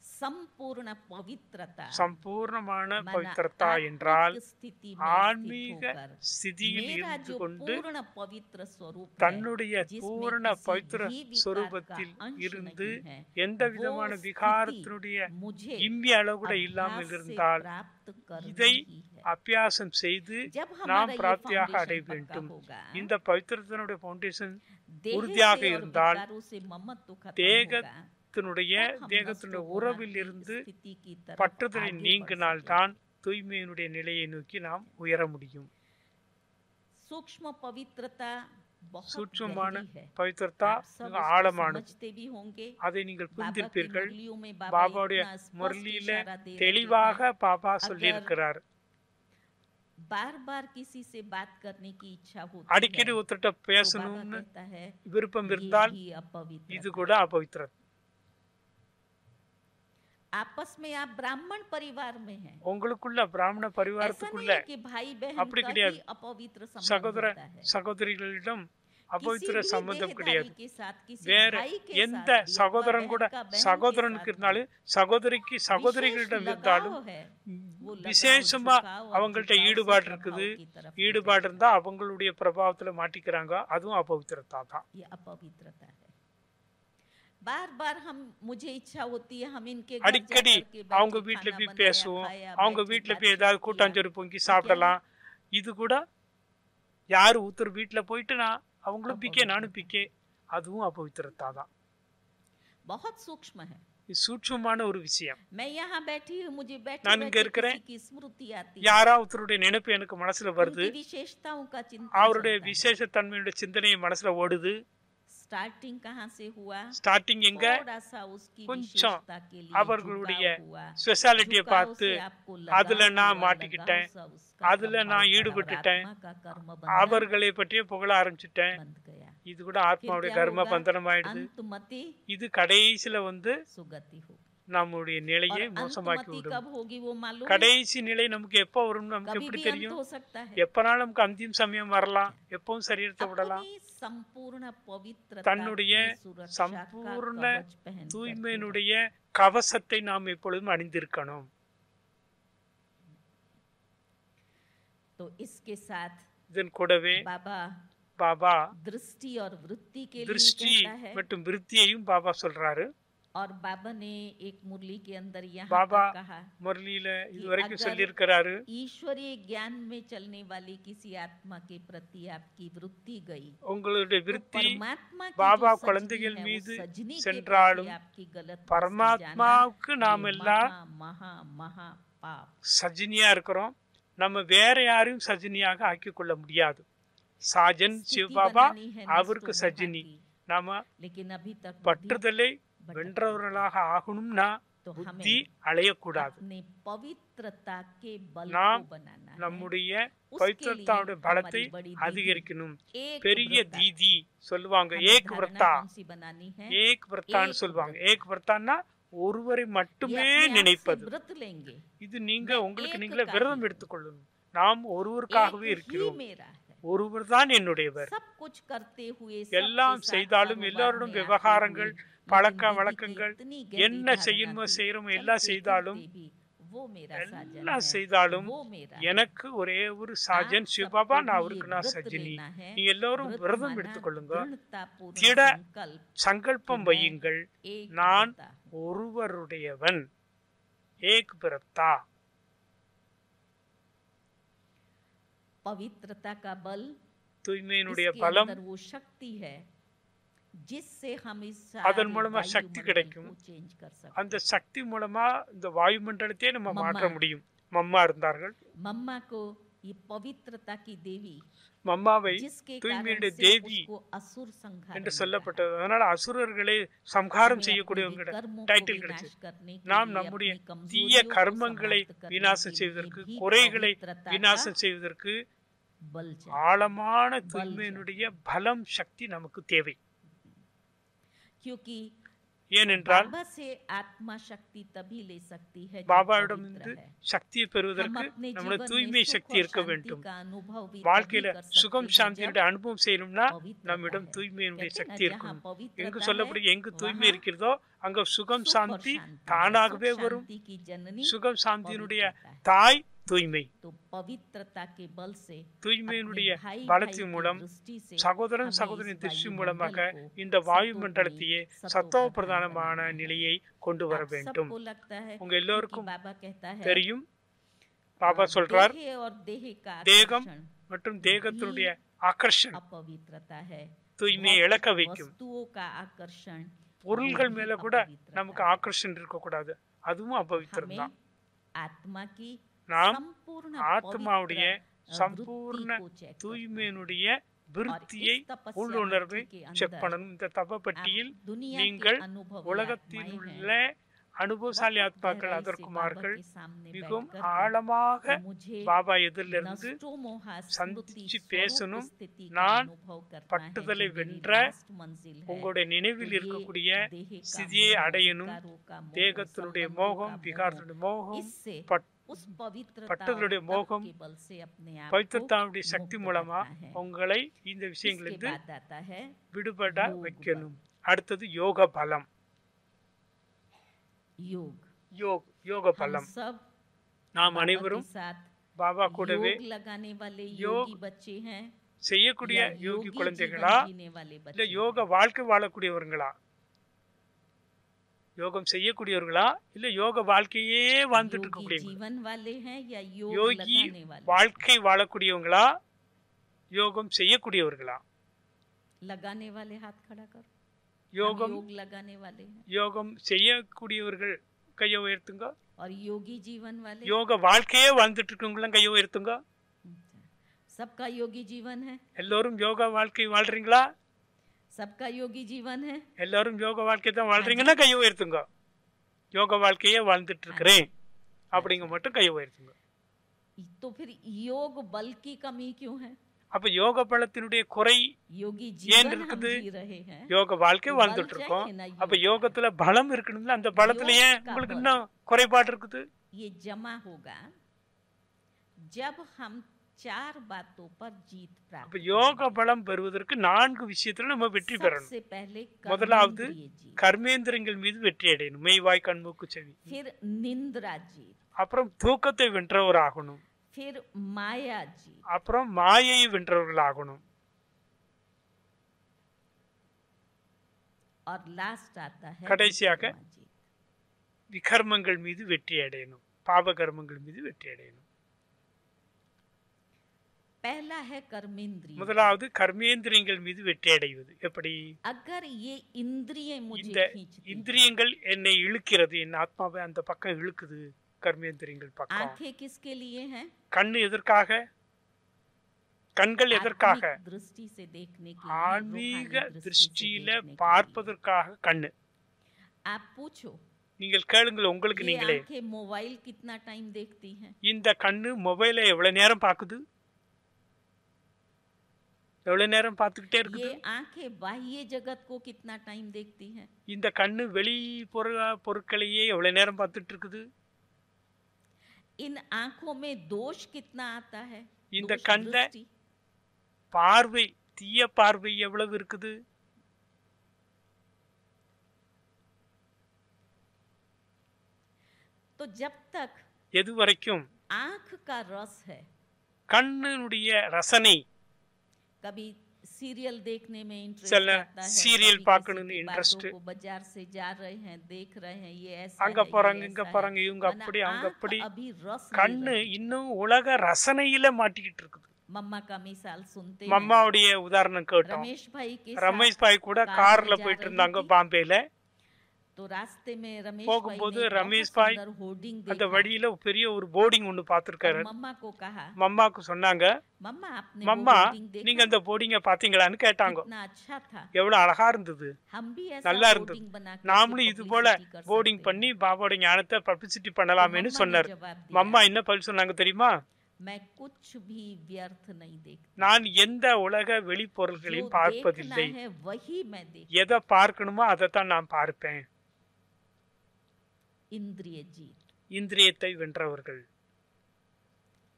संपूर्ण पवित्रता, சம்பூர்ணமான मन பவித்திரத்தா என்றால் आत्मिक स्थिति में स्थित ஆன்மீக होकर ஸ்திதியில் मेरा இருந்து जो கொண்டு पूर्ण पवित्र स्वरूप है, தன்னுடைய जिसमें பூரண किसी பவித்திர भी विकार சொரூபத்தில் का अंश இருந்து नहीं है, எந்த விதமான वो விகாரத்தினுடைய स्थिति मुझे இம்மி அளவு கூட இல்லாமல் अभ्यास से இருந்தால் प्राप्त करनी இதை ही है। அபியாசம் செய்து जब நாம் हमारा ये பிராப்தியாக அடைய फाउंडेशन पक्का வேண்டும். होगा, இந்த பவித்திரத்தினுடைய ஃபவுண்டேஷன் देह உறுதியாக से और இருந்தால் विकारों से ममत्व खत्म தேகத்தினுடைய होगा, तब हम தேகத்தினுடைய नष्ट உறவில் होना இருந்து की स्थिति की तरफ பற்றுதலை आगे बढ़ நீங்கினால்தான் தூய்மையினுடைய நிலையை நோக்கி நாம் உயர முடியும். सूक्ष्म पवित्रता बहुत சூட்சமான गहरी है। பவித்திரத்தா आप सब மிக इसको ஆழமானது. समझते भी होंगे। அதை நீங்கள் बाबा की புரிந்திருப்பீர்கள். मुरलियों में बाबा பாபாவுடைய इतना स्पष्ट முரளியில इशारा दे रहे தெளிவாக हैं, பாபா சொல்லியிருக்கிறார். बार बार किसी से बात करने की इच्छा होती அடிக்கடி है, ஒருத்தட்ட तो பேசணும்னு बाबा कहता है, விருப்பம் ये இருந்தால் भी अपवित्र இது है। கூட அபவித்திரம். आपस में आप ब्राह्मण परिवार में हैं, உங்களுக்குள்ள பிராமண ऐसा பரிவாரத்துக்குள்ள नहीं है कि भाई बहन அப்படி का கிடையாது. ही अपवित्र संबंध சகோதர होता है। சகோதரிகளிடம் किसी அபவித்திர भी சம்பந்தம் देहधारी கிடையாது. के साथ, किसी வேற भाई के எந்த साथ भी, சகோதரன் अथवा கூட बहन का बहन के சகோதரனுக்கு साथ இருந்தாலும் சகோதரிக்கு विशेष சகோதரிகளிடம் இருந்தாலும் लगाव है, वो लगाव, விசேஷமா झुकाव और அவங்கள்ட்ட झुकाव से ஈடுபாடு प्रभाव இருக்குது. की तरफ ले ஈடுபாடு जाता இருந்தா அவங்களுடைய பிரபாவத்துல மாட்டிக்கிறாங்க. அதுவும் அபவித்திரத்தா தான். है। ये अपवित्रता है। बार बार हम मुझे इच्छा होती है हम इनके घर அடிக்கடி जाकर के அவங்க बैठे வீட்டுல खाना போய் बनाया பேசுவோம், खाया அவங்க बैठे வீட்டுல போய் बातचीत ஏதாவது किया கூட்டாஞ்சோறு பொங்கி तो क्या है சாப்பிடலாம். இது கூட யாரு ஒருத்தர் வீட்டுல போயிட்டுனா அவங்களும் பிக்கே நானும் अपवित्रता பிக்கே, அதுவும் அபவித்திரத்தா தான். बहुत सूक्ष्म है. இது சூட்சமான ஒரு விஷயம். मैं यहाँ बैठी हूँ मुझे बैठे நான் இங்க बैठे இருக்கிறேன், किसी की स्मृति आती है, யாரா ஒருத்தருடைய நினைப்பு எனக்கு மனசுல வருது, उनकी विशेषताओं का चिंतन அவருடைய चलता है. விசேஷத்தன்மையுடைய சிந்தனை மனசுல ஓடுது. स्टार्टिंग कहाँ से हुआ, ஸ்டார்டிங் எங்க थोड़ा सा उसकी கொஞ்சம் विशेषता के लिए அவர்களுடைய झुकाव हुआ, ஸ்பெஷாலிட்டியை झुकाव பார்த்து से आपको लगाव அதுல நான் हुआ, மாட்டிக்கிட்டேன், लगाव सा उसका அதுல प्रभाव நான் पड़ा और ஈடுபட்டுட்டேன், आत्मा का कर्म बंधन அவர்களை பற்றியே புகழ ஆரம்பிச்சுட்டேன். बंध गया. இது கூட फिर ஆத்மாவுடைய क्या கர்ம होगा, பந்தனம் ஆயிடுது. अंतमति இது கடைசியில सुगति होगी. நம்முடைய और நிலையை மோசமாக்கி अंतमति விடும். कब होगी वो मालूम है? கடைசி நிலை நமக்கு எப்போ வரும் நமக்கு कभी எப்படி भी अंत தெரியும்? हो सकता है. எப்பனாலும் நமக்கு அந்திம் சமயம் வரலாம், எப்பவும் சரீரத்தை விடலாம். अपनी संपूर्ण पवित्रता தன்னுடைய की सुरक्षा का சம்பூர்ண कवच पहन करके தூய்மையினுடைய கவசத்தை நாம் எப்பொழுதும் அணிந்திருக்கணும். तो इसके साथ இதன் கூடவே बाबा பாபா दृष्टि और वृत्ति के लिए திருஷ்டி कहता है. மற்றும் விருத்தியையும் பாபா சொல்றாரு. और बाबा ने एक मुरली के अंदर यहाँ बाबा तक कहा முரளியில कि இதுவரைக்கும் अगर சொல்லியிருக்கிறாரு, ईश्वरीय ज्ञान में चलने वाली किसी आत्मा के प्रति आपकी वृत्ति गई உங்களுடைய तो விருத்தி परमात्मा की பாபா जो सजनी குழந்தைகள் है, மீது उस सजनी के சென்றாலும் प्रति आपकी गलत दृष्टि जाना பரமாத்மாவுக்கு நாம் ये எல்லாம் महा महा महा पाप. சஜினியா இருக்கிறோம். நம்ம வேற யாரையும் சஜினியாக ஆக்கிக் கொள்ள முடியாது. சாஜன் स्थिति சிவபாபா बनानी है அவருக்கு नष्टों சஜினி. की, நாம लेकिन अभी तक बुद्धि பற்றுதலை வென்றவர்களாக ஆகணும்னா तो புத்தி हमें அலையக்கூடாது. अपने पवित्रता के बल நாம் को बनाना है. நம்முடைய उसके பவித்திரத்தாவுடைய लिए பலத்தை हमारी बड़ी दीदी அதிகரிக்கணும். एक பெரிய व्रता தீதி சொல்லுவாங்க, हमें ஏக் धारणा விரத்தா, कौन सी बनानी है? ஏக் விரத்தான்னு ஏக் சொல்லுவாங்க. விரதா. ஏக் விரத்தான்னா ஒருவரை ये மட்டுமே अपने आप से நினைப்பது. व्रत लेंगे. இது நீங்க मैं உங்களுக்கு एक நீங்களே का ही விரதம் हूँ. எடுத்துக்கொள்ளணும். நாம் ஒருவருக்காகவே एक ही இருக்கிறோம், मेरा है. ஒருவர் தான் என்னுடையவர். सब कुछ करते हुए எல்லாம் सबके साथ செய்தாலும் कारोबार எல்லாரோடும் में आते விவகாரங்கள் हुए, பழக்க लेकिन दीदी की வழக்கங்கள் इतनी गहरी என்ன धारणा செய்யணுமோ थी, செய்யறோமோ चलते எல்லாம் செய்தாலும் फिरते भी वो मेरा साजन எல்லாம் है, செய்தாலும் वो मेरा है. எனக்கு ஒரே ஒரு சாஜன் आप சிவபாபா, सबको நான் भी அவருக்கு ये நான் व्रत சஜினி. लेना है. நீங்க எல்லாரும் व्रत விரதம் माना எடுத்துக்கொள்ளுங்க, दृढ़तापूर्ण திட संकल्प சங்கல்பம் कि मैं வையுங்கள், एक நான் व्रता हूँ. ஒருவருடையவன். ஏக் விரத்தா. पवित्रता का बल, தூய்மையினுடைய इसके பலம், अंदर वो शक्ति है जिससे हम इस அதன் सारे மூலமா சக்தி वायुमंडल கிடைக்கும். को चेंज कर அந்த सकते हैं. சக்தி மூலமா இந்த வாயுமண்டலத்தையே நம்ம மம்மா. மாற்ற முடியும். மம்மா இருந்தார்கள். मम्मा को ये पवित्रता की देवी மம்மாவை जिसके कारण தூய்மையுடைய से தேவி उसको असुर संहार என்று मिला है. சொல்லப்பட்டது. அதனால அசுரர்களை சம்ஹாரம் हमें செய்யக்கூடியவங்க अपने कर्मों को டைட்டில் विनाश கிடைச்சது. करने के நாம் लिए, நம்முடைய अपनी कमजोरियों தீய को கர்மங்களை समाप्त करने விநாசம் के लिए செய்வதற்கு, भी குறைகளை पवित्रता விநாசம் का செய்வதற்கு बल चाहिए. ஆழமான தூய்மையினுடைய பலம் சக்தி நமக்கு தேவை. क्योंकि ஏனென்றால் बाबा से आत्मा शक्ति तभी ले सकती है जो பாபாவிடம் पवित्र இருந்து है. சக்தியை हम பெறுவதற்கு अपने நம்முடைய जीवन தூய்மை में सुख சக்தி और இருக்க शांति வேண்டும். का अनुभव भी तभी வாழ்க்கையில कर सकते சுகம் हैं சாந்தியுடைய जब அனுபவம் செய்யணும்னா पवित्रता நம்மிடம் है. தூய்மையினுடைய कहते हैं சக்தி ना, இருக்கணும். जहाँ पवित्रता எங்கு है, சொல்லப்படி எங்கு தூய்மை वहाँ இருக்கிறதோ அங்க சுகம் सुख और சாந்தி शांति है. தானாகவே सुख வரும். शांति की जननी சுகம் சாந்தியினுடைய पवित्रता है. தாய் தூய்மை. तो पवित्रता के बल से தூய்மையினுடைய अपने भाई பலத்தின் भाई மூலம் की दृष्टि से சகோதரன் हमें சகோதரின் इस திருஷ்டி वायुमंडल மூலமாக को இந்த வாயு सतोगुणी, மண்டலத்தையே सतो சத்தோ प्रधान பிரதானமான बनाना है. நிலையை கொண்டு வர आप வேண்டும். सबको लगता है உங்க क्योंकि எல்லோருக்கும் बाबा कहता है தெரியும், பாபா சொல்றார், देह और देह का தேகம் आकर्षण மற்றும் தேகத்தினுடைய ஆக்கர்ஷன் अपवित्रता है. தூய்மையை भौतिक இழக்க வைக்கும். वस्तुओं का आकर्षण பொருள்கள் वो भी மேல கூட अपवित्रता நமக்கு है. ஆக்கர்ஷன் இருக்க கூடாது, அதுவும் அபவித்திரம் हमें தான். आत्मा की நாம் संपूर्ण ஆத்மாவுடைய पवित्र சம்பூர்ண वृत्ति को चेक करना है. தூய்மையினுடைய और விருத்தியை इस तपस्या உள்ளுணர்வை भक्ति के செக் अंदर பண்ணணும். இந்த தப आप பட்டியில் दुनिया நீங்கள் के अनुभवी உலகத்தில் आत्माएं உள்ள हैं. அனுபவசாலி बहुत ஆத்மாக்கள் गहराई से அதற்குமார்கள் बाबा के सामने மிகவும் बैठ करके ஆழமாக मुझे பாபா எதிரிலிருந்து नष्टो मोहा சந்திச்சு स्मृति स्वरूप பேசணும். स्थिति का நான் अनुभव करना है பட்டுதலை जो मेरी வென்ற last मंजिल है. உங்களுடைய तो நினைவில் ये இருக்கக்கூடிய देह का ஸ்திதியை मोह, அடையணும். विकारों का मोह, தேகத்தினுடைய संबंधों மோகம், का मोह, விகாரத்தினுடைய மோகம், इससे பட்- उस पवित्रता और பட்டுதலுடைய तप மோகம், के बल से अपने आप को பவித்திரத்தாவுடைய சக்தி मुक्त மூலமா करना है. உங்களை இந்த इसके விஷயங்களிலிருந்து बाद आता है விடுபட योग வைக்கணும். அடுத்தது யோக பலம். योग. யோக हम பலம். सब நாம் बाबा அனைவரும் के साथ பாபா கூடவே योग लगाने वाले योग योगी बच्चे हैं செய்யக்கூடிய या யோகி योगी குழந்தைகளா जीवन जीने वाले இல்ல बच्चे हैं. யோக வாழ்க்கை வாழக்கூடியவர்களா? யோகம் செய்யக்கூடியவர்களா இல்ல யோக வாழ்க்கையே வாழ்ந்துட்டு योगी இருக்கக்கூடியவங்களா? जीवन वाले हैं या योग யோகி लगाने वाले? வாழ்க்கை வாழக்கூடியவங்களா யோகம் செய்யக்கூடியவர்களா? लगाने वाले हाथ खड़ा करो। हम யோகம் योग लगाने वाले हैं। யோகம் செய்யக்கூடியவர்கள் கையை உயர்த்துங்க. और योगी जीवन वाले? யோக வாழ்க்கையே வாழ்ந்துட்டு இருக்கவங்களும் கையை உயர்த்துங்க. सबका योगी जीवन है? எல்லாரும் யோகா வாழ்க்கை வாழ்றீங்களா? सबका योगी जीवन है? எல்லாரும் யோக வாழ்க்கை தான் வாழ்றீங்கன்னா கையை உயர்த்துங்க. யோக வாழ்க்கையே வாழ்ந்துட்டு இருக்கிறேன் அப்படிங்க மட்டும் கையை உயர்த்துங்க. तो फिर योग बल की कमी क्यों है? அப்ப யோக பலத்தினுடைய குறை योगी ஏன் जीवन हम இருக்குது? जी रहे हैं। யோக வாழ்க்கை तो வாழ்ந்துட்டு बल இருக்கோம். चाहिए ना योग அப்ப का। யோகத்துல பலம் இருக்கணும்ல, அந்த பலத்துல योग ஏன் का உங்களுக்கு बल இன்னும் குறைபாடு இருக்குது? ये जमा होगा जब हम 4 बातों पर जीत प्राप्त அப்ப யோக பலம் பெறுவதற்கு 4 விஷயத்துல நம்ம வெற்றி பெறணும். सबसे पहले முதலாவது कर्मेंद्रिय जीत, கர்மேந்திரங்கள் மீது வெற்றி அடையணும். மெய்வாய் கண்மூக்கு செவி. फिर निंद्रा जीत, அப்புறம் தூக்கத்தை வென்றவராகணும். फिर माया जीत, அப்புறம் மாயையை வென்றவர்களாகணும். और लास्ट आता है கடைசியாக विकर्मा जीत। விகர்மங்கள் மீது வெற்றி அடையணும். பாப கர்மங்கள் மீது வெற்றி அடையணும். पहला है कर्मेंद्रिय। முதலாவது கர்மேந்திரியங்கள் மீது வெற்றி அடைவது எப்படி? अगर ये इंद्रिय मुझे இந்த खींचती, இந்திரியங்கள் என்னை இழுக்கிறது, என் ஆத்மாவை அந்த பக்கம் இழுக்குது. கர்மேந்திரியங்கள் பக்கம். आंखें किसके लिए हैं? கண்ணு எதற்காக? கண்கள் எதற்காக? आत्मिक दृष्टि से देखने के लिए, ஆன்மீக रूहानी दृष्टि से திருஷ்டியில देखने के लिए। பார்ப்பதற்காக கண்ணு. आप पूछो நீங்கள் கேளுங்கள் உங்களுக்கு ये நீங்களே. आंखें मोबाइल कितना टाइम देखती हैं? இந்த கண்ணு மொபைலை எவ்வளவு நேரம் பாக்குது? எவ்வளவு நேரம் பார்த்துக்கிட்டே இருக்குது? ये आंखें बाह्य जगत को कितना टाइम देखती हैं? இந்த கண்ணு வெளி பொருட்களையே எவ்வளவு நேரம் பார்த்துட்டு இருக்குது? इन आंखों में दोष कितना आता है? இந்த दोष கண்ல दृष्टि। பார்வை, தீய பார்வை எவ்வளவு இருக்குது? तो जब तक எது வரைக்கும் आंख का रस है, கண்ணினுடைய ரசனை, कभी सीरियल देखने में इंटरेस्ट चल आता है, सीरियल कभी பார்க்கணும்னு किसी की इंटरेस्ट. बातों को बाजार से जा रहे हैं, देख रहे हैं, ये ऐसा அங்க है, போறாங்க ये இங்க ऐसा போறாங்க, है। இவங்க वरना அப்படி அவங்க आंख அப்படி. अभी रस ले கண்ணு रही है। இன்னும் உலக ரசனையில மாட்டிக்கிட்டு இருக்குது. मम्मा का मिसाल सुनते हैं। மம்மாவுடைய உதாரணம் கேட்டோம். रमेश भाई के ரமேஷ் साथ பாய் கூட कार கார்ல में जा போயிட்டு रही இருந்தாங்க थी। பாம்பேல. तो रास्ते में रमेश भाई போகும்போது ने ரமேஷ் बहुत பாய் सुंदर होर्डिंग அந்த देखा வழியில பெரிய ஒரு போர்டிங் ஒன்னு और பாத்துருக்காரு. मम्मा को कहा, மம்மாக்கு சொன்னாங்க, मम्मा आपने वो மம்மா होर्डिंग நீங்க देखा? அந்த போர்டிங்க பாத்தீங்களான்னு கேட்டாங்க. कितना अच्छा था। எவ்வளவு அழகா இருந்தது, हम भी ऐसा நல்லா இருந்தது. होर्डिंग बना के நாமளும் இது போல publicity कर போர்டிங் सकते பண்ணி हैं। பாபாவோட ஞானத்தை பப்ளிசிட்டி तो பண்ணலாமேன்னு मम्मा ने சொன்னார். जवाब மம்மா दिया, என்ன பதில் சொன்னாங்க தெரியுமா? मैं कुछ भी व्यर्थ नहीं देखती, நான் எந்த உலக जो வெளிப்பொருள்களையும் देखना பார்ப்பதில்லை. है वही मैं देखती। எதை பார்க்கணுமோ அதைத்தான் நான் பார்ப்பேன். इंद्रिय जीत। இந்திரியத்தை வென்றவர்கள்.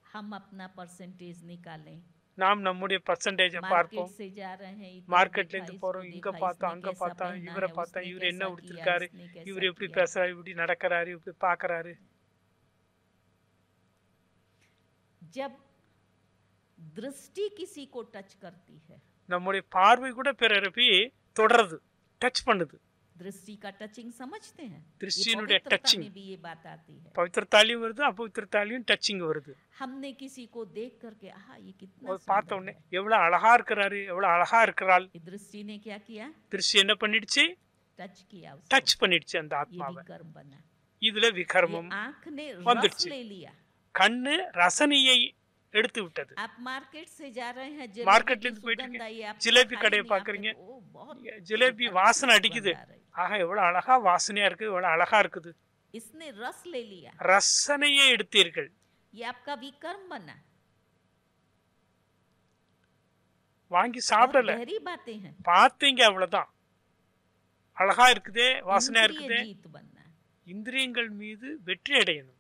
हम अपना परसेंटेज निकालें। நாம் நம்முடைய பர்சன்டேஜை मार्केट பார்ப்போம். से जा रहे हैं, इधर மார்க்கெட்ல देखा, இருந்து इसको போறோம், இங்க देखा, பார்த்தா इसने அங்க कैसा பார்த்தா पहना இவரை है, பார்த்தா उसने இவர் என்ன कैसा உடுத்திருக்காரு, किया, इसने இவர் कैसा எப்படி किया। பேசுறாரு, இப்படி நடக்கிறாரு, இப்படி பாக்குறாரு. जब दृष्टि किसी को टच करती है, நம்முடைய பார்வை கூட பிறரை போய் தொடருது, டச் பண்ணுது. दृष्टि का टचिंग समझते हैं? दृष्टिनुடைய पवित्रता touching. में भी ये बात आती है। பவித்திரத்தாலையும் வருது, அப்பவித்திரத்தாலையும் டச்சிங் வருது. हमने किसी को देख करके आहा ये कितना ஒரு பார்த்த सुंदर உடனே है। எவ்வளவு அழகா இருக்கிறாரு, எவ்வளவு அழகா இருக்கிறாள். ये दृष्टि ने क्या किया? திருஷ்டி என்ன பண்ணிடுச்சு? टच किया उसको। டச் பண்ணிடுச்சு அந்த ये ஆத்மாவை. विकर्म बना। இதுல ये விகர்மம். आंख ने रस வந்துடுச்சு. ले लिया। கண்ணு ரசனையை எடுத்து விட்டது. आप मार्केट से जा रहे हैं, मार्केट जलेबी लेके की बैठ सुगंध के आई, आप जिलेबी खाई कड़े नहीं, पाकறீங்க. आपको, ओ, बहुत ஜிலேபி सुंदर வாசனை सुगंध அடிக்குது. आ रही। ஆக எவ்வளவு அழகா வாசனையா இருக்கு, எவ்வளவு அழகா இருக்குது. इसने रस ले लिया। ரசனையை எடுத்தீர்கள். ये आपका विकर्म बना। வாங்கி बहुत சாப்பிடல, गहरी बातें हैं। பார்த்தீங்க அவ்வளவுதான். அழகா இருக்குதே, வாசனையா इंद्रिय இருக்குதே. जीत बनना। இந்திரியங்கள் மீது வெற்றி அடையணும்.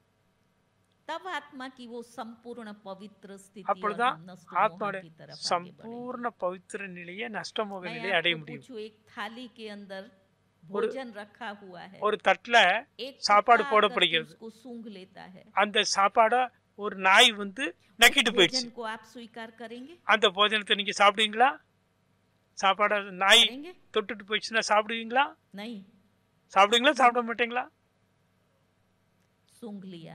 तब आत्मा की वो संपूर्ण पवित्र स्थिति और அப்பொழுதுதான் नष्ट मोह ஆத்மாவோட की तरफ आगे बढ़ेगी। சம்பூர்ண பவித்திர நிலையை, நஷ்டமோக मैं நிலையை அடைய आपको முடியும். पूछूं, एक थाली के अंदर भोजन रखा हुआ है, ஒரு தட்டுல एक சாப்பாடு कुत्ता போடப்படுகிறது. अगर उसको सूंघ लेता है, அந்த சாப்பாட ஒரு நாய் வந்து நக்கிட்டு போயிடுச்சு. भोजन को आप स्वीकार करेंगे? அந்த போஜனத்தை நீங்க சாப்பிடுவீங்களா? சாப்பாட நாய் करेंगे? தொட்டுட்டு போயிடுச்சுன்னா சாப்பிடுவீங்களா? नहीं। சாப்பிடுங்களா சாப்பிட மாட்டீங்களா? सूंघ लिया,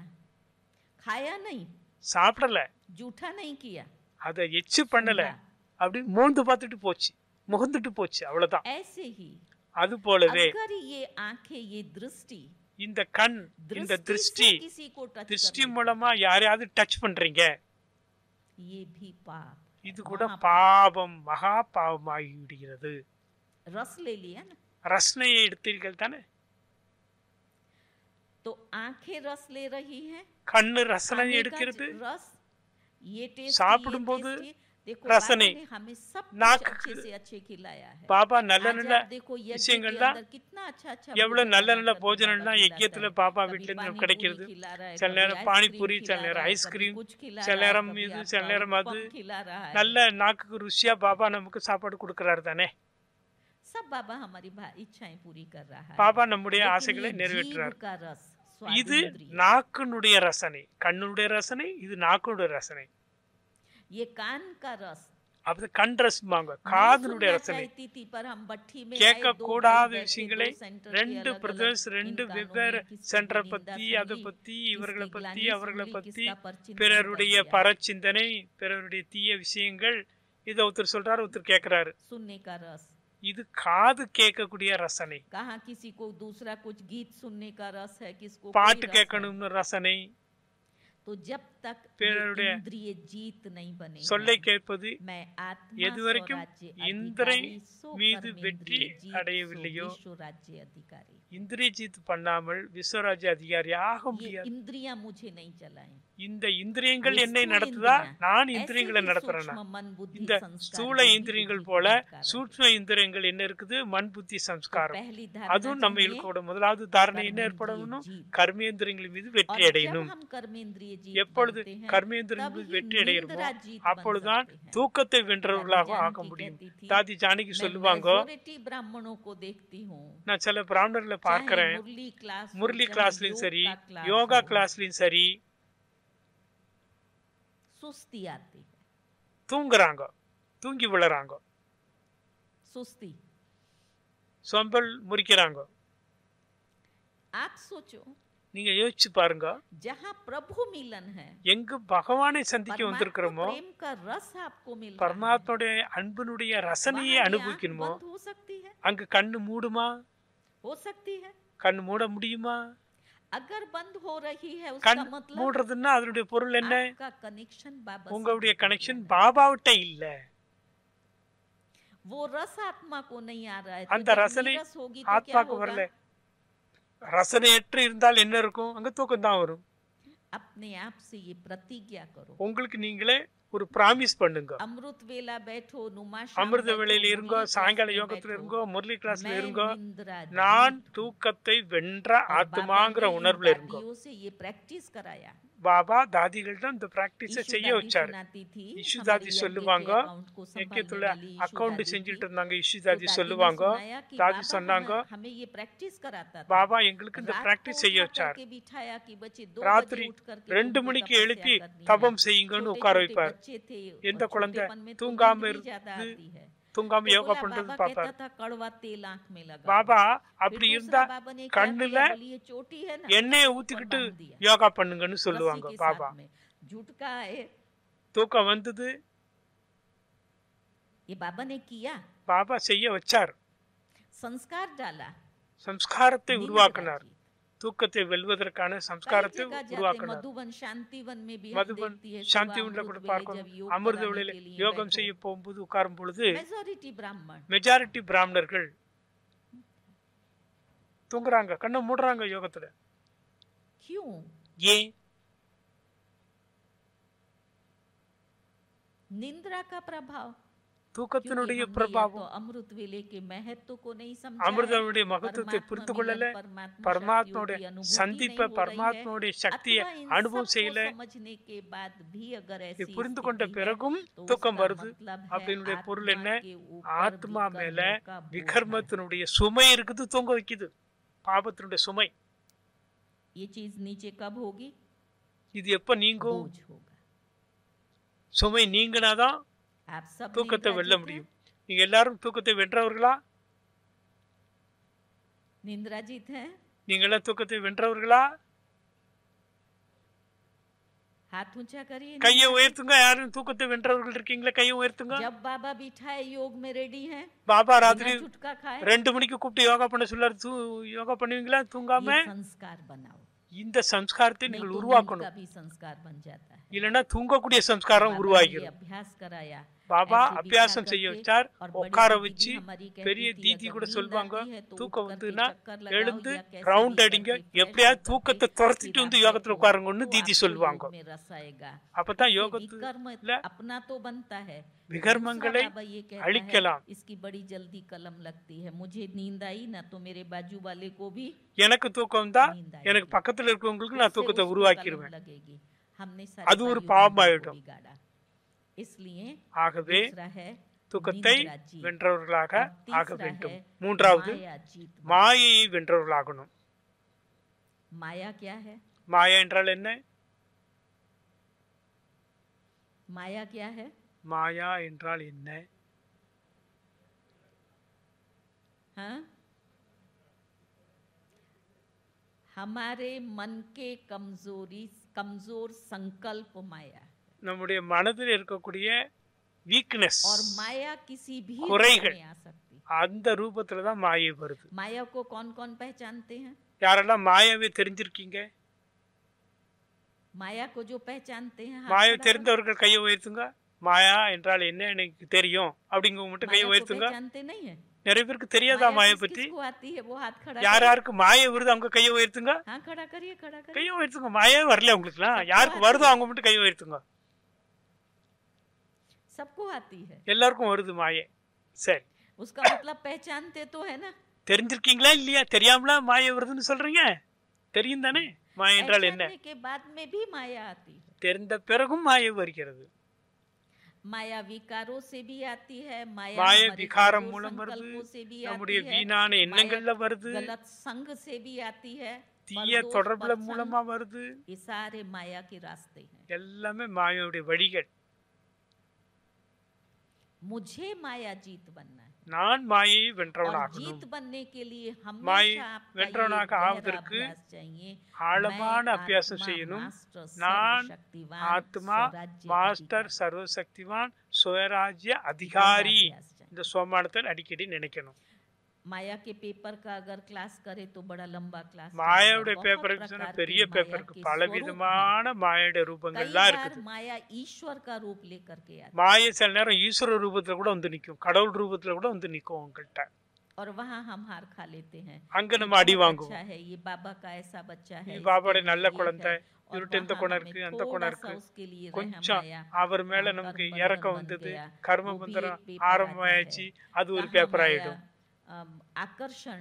खाया नहीं, சாப்பிடல, जूठा नहीं किया, அதை எச்சு பண்ணல, सूंघा। அப்படி மோந்து பார்த்துட்டு போச்சு, முகந்துட்டு போச்சு, அவ்வளவுதான். ऐसे ही அது போலவே अगर ये आंखें, ये दृष्टि இந்த கண், இந்த दृष्टि திருஷ்டி, से किसी को टच திருஷ்டி कर மூலமா யாரையாவது டச் பண்றீங்க, ये भी पाप, இது கூட महापाप। பாவம், மகா பாவமாகி விடுகிறது. रस ले लिया ना, ரசனையை எடுத்தீர்கள் தானே? तो आंखें रस ले रही हैं, கண்ணு ரசனை खाने का எடுக்கிறது, रस, ये टेस्ट, சாப்பிடும்போது ये टेस्ट, देखो रसने, बाबा ने हमें सब कुछ नाक- अच्छे से अच्छे खिलाया है। பாபா நல்ல आज நல்ல आप देखो यज्ञ के விஷயங்கள்லாம் अंदर कितना अच्छा अच्छा எவ்வளவு भोजन நல்ல बना நல்ல करके போஜனம்லாம் बाबा யஜ்யத்துல खिलाता है। பாபா कभी வீட்டுல இருந்து पानी கிடைக்கிறது. पूरी खिला रहा है, சில कभी நேரம் आइसक्रीम பானிபூரி, खिला சில நேரம் रहा है, कभी ஐஸ்கிரீம், कुछ खिला சில रहा है, நேரம் कभी இது, आपका சில நேரம் அது. उपम खिला रहा है। நல்ல நாக்குக்கு ருசியா பாபா நமக்கு சாப்பாடு கொடுக்கறாரு தானே? सब बाबा हमारी इच्छाएं पूरी कर रहा है। பாபா நம்முடைய लेकिन ஆசைகளை ये நிறைவேற்றுறார். जीव का रस, இது स्वादिंद्रिय, நாக்குனுடைய ரசனை, கண்ணுடைய ரசனை, இது நாக்குனுடைய ரசனை. ये कान का रस, அப்படி கண் ரசமாங்க, नहीं காதனுடைய सुनना ரசனை. चाहती थी, पर हम भट्ठी में கேட்க आए, दो கூடாத भाई बैठे, விஷயங்களை दो सेंटर के ரெண்டு अलग-अलग, பிரதர்ஸ், इन ரெண்டு कानों வெவ்வேறு में किसकी சென்டரை निंदा பத்தி, सुन அதை ली, பத்தி, இவர்களை किसकी பத்தி, ग्लानि அவர்களை सुन ली, பத்தி, किसका परचिंतन பிறருடைய कर लिया। பரச்சிந்தனை, பிறருடைய தீய விஷயங்கள், இதை ஒருத்தர் சொல்றாரு, ஒருத்தர் கேட்கிறாரு. सुनने का रस, இது காது கேட்கக்கூடிய ரசனை. कहाँ किसी को दूसरा कुछ गीत सुनने का रस है, किसको कोई பாட்டு रस है। கேட்கணும்னு ரசனை. तो जब तक ये பிறருடைய इंद्रिय जीत नहीं बने, சொல்லை கேட்பது मैं आत्मा எதுவரைக்கும் स्वराज्य இந்திரை अधिकारी, सो மீது कर्मेंद्रिय வெற்றி जीत, அடையவில்லையோ, सो विश्व राज्य अधिकारी। இந்திரிய ஜீத் பண்ணாமல் விஸ்வராஜ்ய அதிகாரி ஆக ये முடியாது. इंद्रियां मुझे नहीं चलाएं, இந்த இந்திரியங்கள் ये என்னை स्थूल நடத்துதா, इंद्रियां, நான் ऐसे இந்திரியங்களை ही நடத்துறேனா? सूक्ष्म मन बुद्धि இந்த संस्कार ஸ்தூல बुद्धि இந்திரியங்கள் बुद्धि போல संस्कार। சூட்சும இந்திரியங்கள் என்ன இருக்குது? மண் புத்தி तो சம்ஸ்காரம். पहली அதுவும் धारणा நம்ம चाहिए, இருக்கோட முதலாவது தாரணை என்ன कर्मेंद्रिय ஏற்படணும்? जीत। கர்மேந்திரியங்கள் மீது வெற்றி और जब அடையணும். हम कर्मेंद्रिय जीत எப்பொழுது बनते हैं, கர்மேந்திரியங்கள் तब மீது ही வெற்றி அடைகிறோமோ निंद्रा जीत बन அப்பொழுதுதான் सकते हैं। தூக்கத்தை வென்றவர்களாக दादी ஆக जानकी முடியும். कहती थी, தாதி ஜானகி मैं சொல்லுவாங்க, majority ब्राह्मणों को देखती हूँ, நான் சில பிராமணர்களை चाहे பார்க்கிறேன், मुरली क्लास हो, முரளி चाहे கிளாஸ்லயும் योग சரி, का क्लास யோகா हो, கிளாஸ்லயும் சரி, सुस्ती आती है, தூங்குறாங்க, தூங்கி விழறாங்க, सुस्ती। சொம்பல் முறிக்கிறாங்க. आप सोचो, நீங்க யோசிச்சு பாருங்க, जहाँ प्रभु मिलन है, எங்கு பகவானை சந்திக்க परमात्मा வந்திருக்கிறோமோ, प्रेम का रस आपको मिल रहा है, பரமாத்மாவுடைய அன்பினுடைய ரசனையை वहाँ ये आँख அனுபவிக்கணுமோ, बंद हो सकती है, அங்கு கண்ணு மூடுமா? हो सकती है। கண்ணு மூட முடியுமா? अगर बंद हो रही है, கண் उसका मतलब மூடுறதுன்னா அதனுடைய பொருள் என்ன? आपका कनेक्शन बाबा से உங்களுடைய टूट கனெக்ஷன் गया है। பாபாவிட்ட இல்ல. वो रस आत्मा को नहीं आ रहा है, அந்த तो जब ரசனை नीरस होगी तो क्या ஆத்மாக்கு होगा? வரல. ரசனையற்று இருந்தால் என்ன இருக்கும்? அங்க தூக்கம் தான் வரும். अपने आप से ये प्रतिज्ञा करो, உங்களுக்கு நீங்களே ஒரு பிராமிஸ் பண்ணுங்க. अमृत वेला बैठो, नुमा அமிர்த வேளையில இருங்கோ, சாயங்கால யோகத்துல இருங்கோ, முரளி கிளாஸ்ல இருங்கோ, நான் தூக்கத்தை வென்ற ஆத்மாங்கிற உணர்வுல இருங்கோ. से ये प्रैक्टिस कराया। பாபா தாதிகள் தான் இந்த பிராக்டிஸ ईशु செய்ய दादी வச்சாரு. सुनाती थी, இஷு हमारे தாதி यज्ञ के சொல்லுவாங்க, account को संभालने யக்கத்துல वाली ईशु அக்கவுண்ட் दादी செஞ்சுட்டு थी। இருந்தாங்க. இஷு तो தாதி दादी ने சொல்லுவாங்க, सुनाया कि தாதி बाबा சொன்னாங்க, हमें ये प्रैक्टिस कराता था। பாபா எங்களுக்கு இந்த रात को பிராக்டிஸ் செய்ய उठा வச்சார். करके बिठाया कि बच्चे 2 ராத்திரி बजे उठ करके 2 तुमको மணிக்கு तपस्या எழுப்பி करनी है। தபம் செய்யுங்கன்னு உட்கார छोटे-छोटे வைப்பார். बच्चे थे, எந்த और குழந்தை छोटेपन में तो தூங்காம नींद भी இருந்து ज्यादा आती है। தூங்காம तो யோகா बोला பண்றது बाबा பாப்பார். कहता था कड़वा तेल आंख में लगा। பாபா फिर அப்படி दूसरा இருந்தா बाबा ने क्या கண்ணுல किया, बोली ये चोटी है ना, எண்ணெயை ऊपर ஊத்திக்கிட்டு बांध दिया, யோகா பண்ணுங்கன்னு रस्सी சொல்லுவாங்க के பாபா. साथ में। झुटका है, தூக்கம் வந்தது, ये बाबा ने किया, பாபா செய்ய வச்சார். संस्कार डाला, சம்ஸ்காரத்தை नींद உருவாக்கினார். राखी। தூக்கத்தை வெல்வதற்கான कई சம்ஸ்காரத்தை जगह जाते, உருவாக்கினார். मधुबन शांतिवन में भी हम மதுபன் देखती है, சாந்திவன்ல सुबह கூட अमृत वेले பார்க்கணும். जब योग அமிர்த कराने வேளையில के लिए யோகம் बैठो, செய்ய போகும்போது உட்காரும் பொழுது मेजॉरिटी ब्राह्मण, மெஜாரிட்டி பிராமணர்கள் தூங்குறாங்க, கண்ணை மூடுறாங்க யோகத்துல. क्यों? ஏன்? निंद्रा का प्रभाव, क्योंकि தூக்கத்தினுடைய हमने या तो பிரபாவம். अमृत वेले के महत्व को नहीं समझा है, அமிர்தனுடைய மகத்துவத்தை परमात्मा புரிந்து मिलन, கொள்ளல, परमात्मा பரமாத்மாவுடைய शक्तियों की अनुभूति சந்திப்ப, नहीं हो रही है, பரமாத்மாவுடைய சக்தியை अथवा इन அனுபவம் सबको செய்யல. समझने के बाद भी अगर இதை ऐसी புரிந்து கொண்ட स्थिति है, பிறகும் तो தூக்கம் उसका வருது. मतलब है அப்படினுடைய பொருள் आत्मा என்ன? के ऊपर ஆத்மா மேல विकर्मों का बोझ है। விகர்மத்தினுடைய சுமை இருக்குது, தூங்க வைக்குது. பாபத்தினுடைய சுமை. ये चीज नीचे कब होगी? இது எப்ப நீங்கும்? बोझ होगा। சுமை நீங்கினாதான் आप सब தூக்கத்தை निंद्रा வெல்ல जीते? முடியும். நீங்க எல்லாரும் தூக்கத்தை வென்றவர்களா? निंद्रा जीत है? நீங்களா தூக்கத்தை வென்றவர்களா? हाथ ऊंचा करिए, கையை உயர்த்துங்க. யாரும் தூக்கத்தை வென்றவர்கள் இருக்கீங்களா? கையை உயர்த்துங்க. जब बाबा बिठाए योग में रेडी है, பாபா ராத்திரி बिना छुटका खाए 2 மணிக்கு கூப்பிட்டு யோகா பண்ண சொல்லாரு. யோகா பண்ணுவீங்களா தூங்காம? ये संस्कार बनाओ, இந்த சம்ஸ்காரத்தை नहीं நீங்கள் तो नींद உருவாக்கணும். का भी संस्कार बन जाता है। இல்லைன்னா தூங்கக்கூடிய சம்ஸ்காரம் बाबा ने ये உருவாகிடும். अभ्यास कराया, பாபா ऐसे அபியாசம் बिठा செய்ய करके, வச்சார். और बड़ी உட்கார दीदी வச்சு हमारी कहती பெரிய थी, தீதி अगर கூட नींद சொல்லுவாங்க, आती है तो தூக்கம் उठ வந்துன்னா करके चक्कर लगाओ எழுந்து या कैसे ரவுண்ட் भी அடிங்க, करके fresh எப்படியாவது होकर தூக்கத்தை के துரத்திட்டு फिर வந்து आप யோகத்துல बैठो, உட்காருங்கன்னு तो தீதி आपको சொல்லுவாங்க. योग में रस आएगा। அப்பதான் इससे யோகத்துல विकर्म अपना तो बनता है, விகர்மங்களை दूसरा बाबा ये कहता है, அழிக்கலாம். इसकी बड़ी जल्दी कलम लगती है, मुझे नींद आई ना तो मेरे बाजू वाले को भी எனக்கு தூக்கம் தான், नींद எனக்கு आएगी, பக்கத்துல இருக்கவங்களுக்கு நான் उससे தூக்கத்தை उसको உருவாக்கிடுவேன். कलम लगेगी। हमने அது ஒரு सारे பாவமாயிடும். को बिगाड़ा। इसलिए ஆகவே दूसरा है தூக்கத்தை निंद्रा जीत, வென்றவர்களாக और ஆக तीसरा வேண்டும். है மூன்றாவது माया जीत। மாயையை வென்றவர்களாகணும். माया क्या है? மாயா என்றால் என்ன? माया क्या है? மாயா என்றால் என்ன? हाँ? हमारे मन के कमजोर संकल्प माया, நம்முடைய மனதில் இருக்கக்கூடிய வீக்னஸ், और माया किसी भी रूप குறைகள், में आ सकती है। அந்த ரூபத்துல தான் மாயை வருது. माया को कौन कौन पहचानते हैं? யாரெல்லாம் மாயாவை தெரிஞ்சிருக்கீங்க? माया को जो पहचानते हैं, हाथ மாயை खड़ा தெரிந்தவர்கள் கையை உயர்த்துங்க. மாயா என்றால் என்ன எனக்கு தெரியும் அப்படிங்கவங்க மட்டும் करो। கையை माया को உயர்த்துங்க. पहचानते नहीं है? நிறைய பேருக்கு தெரியாதா माया மாயை किस பற்றி? किसको आती है वो हाथ खड़ा யார் करिए। யாருக்கு மாயை வருது அவங்க கையை உயர்த்துங்க. हाँ खड़ा करिए, खड़ा करिए। கையை உயர்த்துங்க. மாயே வரல உங்களுக்குலாம். யாருக்கு வருதோ அவங்க மட்டும் கையை உயர்த்துங்க. सबको आती है, எல்லாருக்கும் வருது மாயை. சரி, उसका मतलब पहचानते तो है ना। தெரிஞ்சிருக்கீங்களா இல்லையா? தெரியாமலா மாயை வருதுன்னு சொல்றீங்க? தெரியும் தானே மாயை என்றால் என்ன? पहचानने के बाद में भी माया आती है। தெரிந்த பிறகும் மாயை வருகிறது. माया विकारों से भी आती है, माया மாயை हमारे விகாரம் कमजोर மூலம் வருது, संकल्पों से भी நம்முடைய आती है, வீணான எண்ணங்கள்ல माया வருது, गलत संग से भी आती है, தீய परदोष தொடர்புல पत्संग, மூலமா வருது. ये सारे माया के रास्ते हैं। எல்லாமே மாயையுடைய வழிகள். मुझे माया जीत बनना है, நான் மாயை और வென்றவனாகணும். जीत बनने के लिए மாயை हमेशा आपका வென்றவனாக ये गहरा ஆவதற்கு अभ्यास चाहिए। ஆழமான मैं அபியாசம் आत्मा, செய்யணும். मास्टर, நான் सर्वशक्तिवान, ஆத்மா, स्वराज्य மாஸ்டர், अधिकारी। சர்வசக்திவான், சுயராஜ்ய அதிகாரி. गहरा अभ्यास चाहिए। இந்த சோமானத்தில் அடிக்கடி நினைக்கணும். माया के पेपर का अगर क्लास करे तो बड़ा लंबा क्लास மாயாவுடைய बहुत பேப்பருக்கு சொன்னா प्रकार பெரிய के माया பேப்பருக்கு के பல स्वरूप हैं। விதமான மாயோட कई ரூபங்கள்லாம் बार இருக்குது. माया ईश्वर का रूप लेकर के आती மாயை சில நேரம் ஈஸ்வர ரூபத்துல கூட வந்து நிக்கும், கடவுள் ரூபத்துல கூட வந்து நிக்கும் உங்கள்கிட்ட. है, और वहाँ हम हार खा लेते हैं। அங்க ये நம்ம அடி बहुत வாங்குவோம். अच्छा है, ये बाबा का ऐसा बच्चा है, இது इसके பாபாவுடைய लिए நல்ல ये குழந்தை, है, और இவர்கிட்ட இந்த वहाँ குணம் हमें இருக்கு, அந்த குணம் थोड़ा இருக்கு. सा उसके लिए रहम கொஞ்சம் आया, அவர் மேல हाँ, நமக்கு कर्म இறக்கம் बंधन बन வந்தது, गया, கர்ம वो भी பந்தரம் एक पेपर आता ஆரம்பமாயிடுச்சு, है। அது ஒரு कहाँ பேப்பர் माया, ஆயிடும். आकर्षण,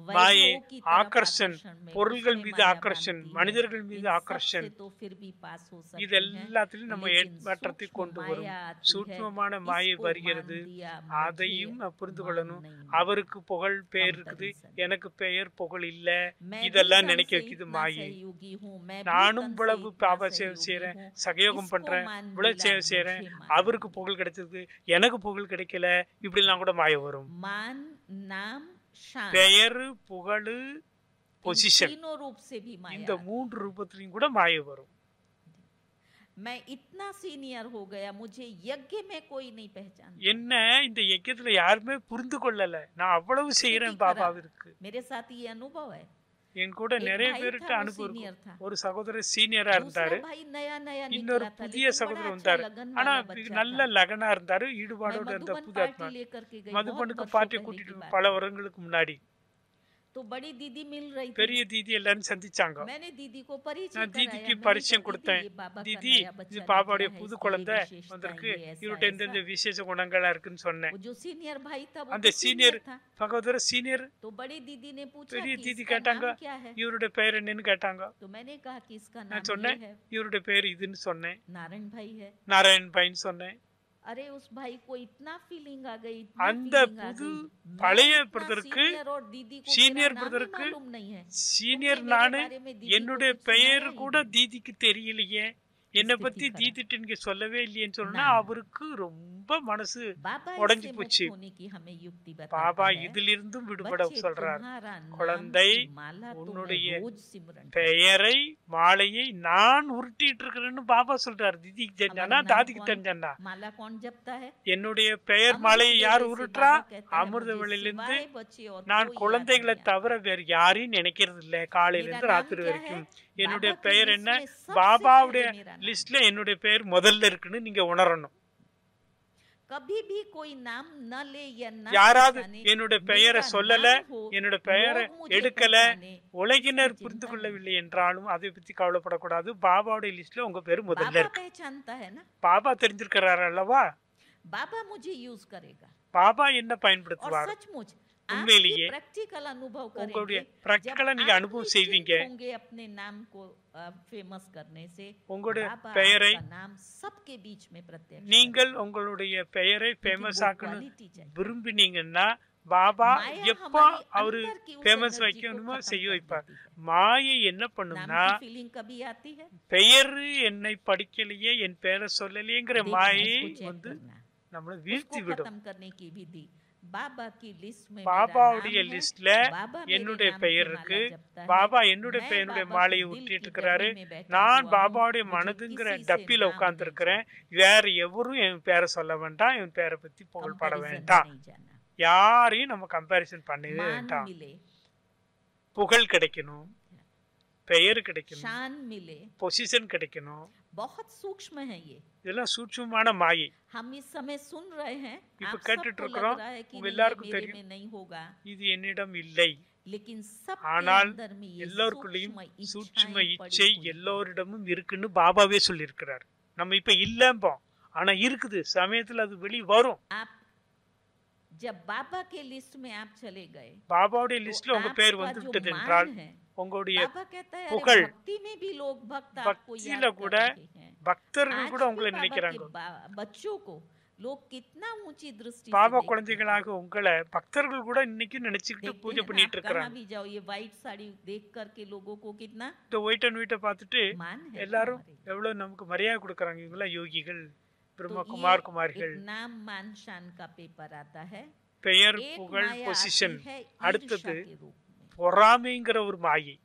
மாயை वैभवों की तरफ ஆकर्षण, में பொருள்கள் उसमें மீது माया ஆकर्षण, बांधती है। மனிதர்கள் மீது इन सब ஆकर्षण, से तो फिर भी पास हो सकते இது हैं, எல்லாத்திலும் நம்ம लेकिन ஏற்றத்தை सूक्ष्म கொண்டு வரும். माया आती है, சூட்சமான மாயை इसको வருகிறது. मान दिया, அதையும் मुझे நான் புரிந்து मान கொள்ளணும். नहीं। அவருக்கு புகழ் பேர் இருக்குது, Comparison. எனக்கு பெயர் புகழ் இல்ல. मैं भी இதெல்லாம் ढंग நினைக்க से வைக்குது इतना மாயை. सहयोगी हूँ, मैं भी நானும் तन से இவ்வளவு इतना பாபா சேவை सहयोगी செய்யறேன், हूँ, சகயோகம் इसको பண்றேன், मान இவ்வளவு मिला, சேவை செய்யறேன், मुझे मान அவருக்கு मिला। புகழ் கிடைச்சது, எனக்கு புகழ் கிடைக்கல, இப்படிலாம் கூட மாயை வரும். मान, नाम, शान, பெயர், புகழ், इन பொசிஷன், तीनों रूप से भी माया இந்த आती है। 3 ரூபத்திலையும் கூட மாயை வரும். मैं इतना सीनियर हो गया, मुझे यज्ञ में कोई नहीं पहचानता। என்ன இந்த யஜ்யத்துல யாருமே புரிந்து கொள்ளல, நான் அவ்வளவு செய்யறேன் பாபாவிற்கு. मेरे साथ ये अनुभव है। என் கூட एक நிறைய भाई பேருக்கு था, वो அனுபவம் senior இருக்கு. था। ஒரு சகோதரர் சீனியரா இருந்தாரு, दूसरा भाई नया नया இன்னொரு निकला था, புதிய लेकिन बड़ा சகோதரர் अच्छा வந்தாரு. लगन ஆனா वाला बच्चा நல்ல था। லகனா இருந்தாரு, मैं ஈடுபாடோட இருந்த मधुबन புது ஆத்மா. पार्टी लेकर के गई, बहुत மதுபனுக்கு वर्षों பார்ட்டி पहले की கூட்டிட்டு बात। பல வருடங்களுக்கு முன்னாடி तो बड़ी दीदी मिल रही थी, பெரிய தீதி எல்லாரும் சந்திச்சாங்க. मैंने दीदी को परिचय நான் कराया, தீதிக்கு मैंने பரிச்சயம் कहा, கொடுத்தேன். दीदी, ये बाबा का தீதி नया बच्चा இது निकला பாபாவுடைய है, புது इसकी குழந்தை ये विशेषताएं, வந்திருக்கு, ये ऐसा, இவர்கிட்ட ऐसा। இந்த விசேஷ குணங்களா இருக்குன்னு சொன்னேன். वो जो सीनियर भाई था वो அந்த तो சீனியர் सीनियर था। சகோதரர் சீனியர் तो बड़ी दीदी ने पूछा பெரிய कि தீதி इसका கேட்டாங்க, नाम क्या है? இவருடைய பெயர் என்னன்னு கேட்டாங்க. तो मैंने कहा कि इसका நான் नाम சொன்னேன், ये है, இவருடைய பெயர் இதுன்னு சொன்னேன். नारायण भाई है। நாராயண் பையன் சொன்னேன். अरे उस भाई को इतना फीलिंग आ गई, इतना அந்த feeling आ புது गई। பழைய मैं इतना பிரதருக்கு, senior और दीदी को சீனியர் मेरा नाम ही பிரதருக்கு मालूम नहीं है। சீனியர் तुमने मेरे நானு, बारे में दीदी को என்னுடைய कुछ பெயர் सुनाया ही கூட नहीं। தீதிக்கு தெரியலையே, என்னை स्थिति பத்தி खराब। தீதிட்டு நீங்க சொல்லவே இல்லையேன்னு சொன்னா ना, ना। அவருக்கு ரொம்ப மனசு बाबा உடைஞ்சு इससे போச்சு. मुक्त होने की हमें युक्ति बताता பாபா है। இதிலிருந்தும் விடுபட बच्चे சொல்றார். तुम्हारा नाम குழந்தை की माला तो मैं உன்னுடைய रोज सिमरन करती हूँ। பெயரை மாலையை நான் உருட்டிட்டு இருக்கிறேன்னு பாபா சொல்றாரு. திதிக்கு தெரிஞ்சானா हमारा नाम தாதிக்கு कौन தெரிஞ்சானா माला कौन जपता है? என்னுடைய பெயர் अमृत மாலையை वेले யார் से உருட்டுறா? बाबा कहता है, அமிர்த मुझे வெளியிலிருந்து सिवाय बच्चे और நான் कोई याद குழந்தைகளை नहीं आता। தவிர வேறு யாரையும் நினைக்கிறது இல்ல காலையில मेरा இருந்து नाम ராத்திரி क्या है? வரைக்கும். என்னுடைய बाबा की பெயர் लिस्ट என்ன? में सबसे பாபாவுடைய पहले मेरा नाम। லிஸ்ட்ல என்னுடைய பெயர் முதல்ல இருக்குன்னு நீங்க உணரணும். कभी भी कोई नाम न ले या न யாராவது पहचाने, என்னுடைய பெயரை मेरा சொல்லல, नाम हो, என்னோட பெயரை लोग मुझे எடுக்கல, पहचाने, உலகினர் इसकी புரிந்து चिंता கொள்ளவில்லை என்றாலும் அதை பத்தி கவலைப்படக்கூடாது. பாபாவுடைய லிஸ்ட்ல உங்க பேர் முதல்ல बाबा இருக்கு. पहचानता है ना, பாபா தெரிஞ்சிருக்கிறாரு அல்லவா? बाबा मुझे यूज करेगा। பாபா என்ன और பயன்படுத்துவார்? सचमुच உண்மையிலேயே प्रैक्टिकल अनुभव உங்களுடைய करेंगे பிராக்டிகலா जब நீங்க आप அனுபவம் निश्चिंत செய்வீங்க. होंगे अपने नाम को फेमस करने से। உங்களுடைய बाबा பெயரை आपका नाम सबके बीच में प्रत्यक्ष நீங்கள் உங்களுடைய பெயரை करेगा। ஃபேமஸ் क्योंकि वो ஆக்கணும் quality चाहिए। விரும்பினீங்கன்னா பாபா माया எப்போ हमारे அவரு अंदर की उस ஃபேமஸ் एनर्जी को வைக்கணுமோ खत्म செய்ய कर வைப்பார். देती है। மாயை என்ன नाम பண்ணும்னா की फीलिंग कभी आती है? பெயர் என்னை படிக்கலையே, என் பெயரை சொல்லலையேங்கிற देखना, மாயை इसको चेक வந்து करना। நம்மளை வீழ்த்தி उसको விடும். खत्म करने की विधि बाबा की लिस्ट में பாபாவுடைய मेरा नाम है, லிஸ்ட்ல बाबा मेरे என்னுடைய नाम பெயர் की இருக்கு. माला जपता है, பாபா என்னுடைய मैं பெயருடைய बाबा மாலையை के दिल உருட்டிட்டு की இருக்கிறாரு. डब्बी में बैठा நான் हुआ हूँ, பாபாவுடைய मुझे மனதுங்கிற किसी से டப்பில नाम உட்கார்ந்து नहीं இருக்கிறேன். चाहिए, வேற எவரும் என் பேரை சொல்ல வேண்டாம், என் பேரை பத்தி புகழ்பட comparison வேண்டாம். नहीं जाना। யாரையும் நம்ம கம்பேரிசன் பண்ணவே मान வேண்டாம். मिले, புகழ் கிடைக்கணும், பெயர் கிடைக்கணும், शान मिले, பொசிஷன் கிடைக்கணும். बहुत सूक्ष्म है ये। இதெல்லாம் சூட்சமான மாயை. हम इस समय सुन रहे हैं, இப்ப आप கேட்டுட்டு सबको लग இருக்கிறோம். रहा है कि உங்க नहीं, ये எல்லாருக்கும் मेरे தெரியும் में नहीं होगा, இது என்னிடம் இல்லை. लेकिन सबके ஆனால் अंदर में ये எல்லோருக்குள்ளேயும் सूक्ष्म சூட்சும इच्छाएं पड़ी இச்சை हुई हैं। எல்லோரிடமும் இருக்குன்னு பாபாவே சொல்லியிருக்கிறார். நம்ம இப்ப இல்லம்போம், ஆனா இருக்குது. சமயத்துல அது வெளி வரும். आप जब बाबा के लिस्ट में आप चले गए, பாபாவுடைய तो லிஸ்ட்ல உங்க பேர் आपका வந்து जो விட்டது मान என்றால் है, உங்களுடைய बाबा कहता है, पुकड़, अरे भक्ति में भी लोग भक्त आपको பக்தியில याद कर கூட रहे हैं। பக்தர்கள் आज கூட भी உங்களை बाबा நினைக்கிறாங்க. के बच्चों को लोग कितना ऊंची दृष्टि से பாபா देखते हैं। குழந்தைகளாக உங்களை பக்தர்கள் கூட இன்னைக்கு நினைச்சுக்கிட்டு देखते பூஜை हैं ना, பண்ணிட்டு आप कहाँ இருக்கிறாங்க. भी जाओ, ये व्हाइट साड़ी देख करके लोगों को कितना இந்த ஒயிட் அண்ட் வீட்டை பார்த்துட்டு मान है எல்லாரும் हमारे। எவ்வளவு நமக்கு மரியாதை கொடுக்கறாங்க. இவங்களா யோகிகள், तो பிரம்மகுமார் ये குமாரிகள். एक नाम मान शान का पेपर आता है। பெயர், एक புகழ், माया பொசிஷன். आती है அடுத்தது ईर्ष्या के रूप में। பொறாமைங்கிற ஒரு மாயை.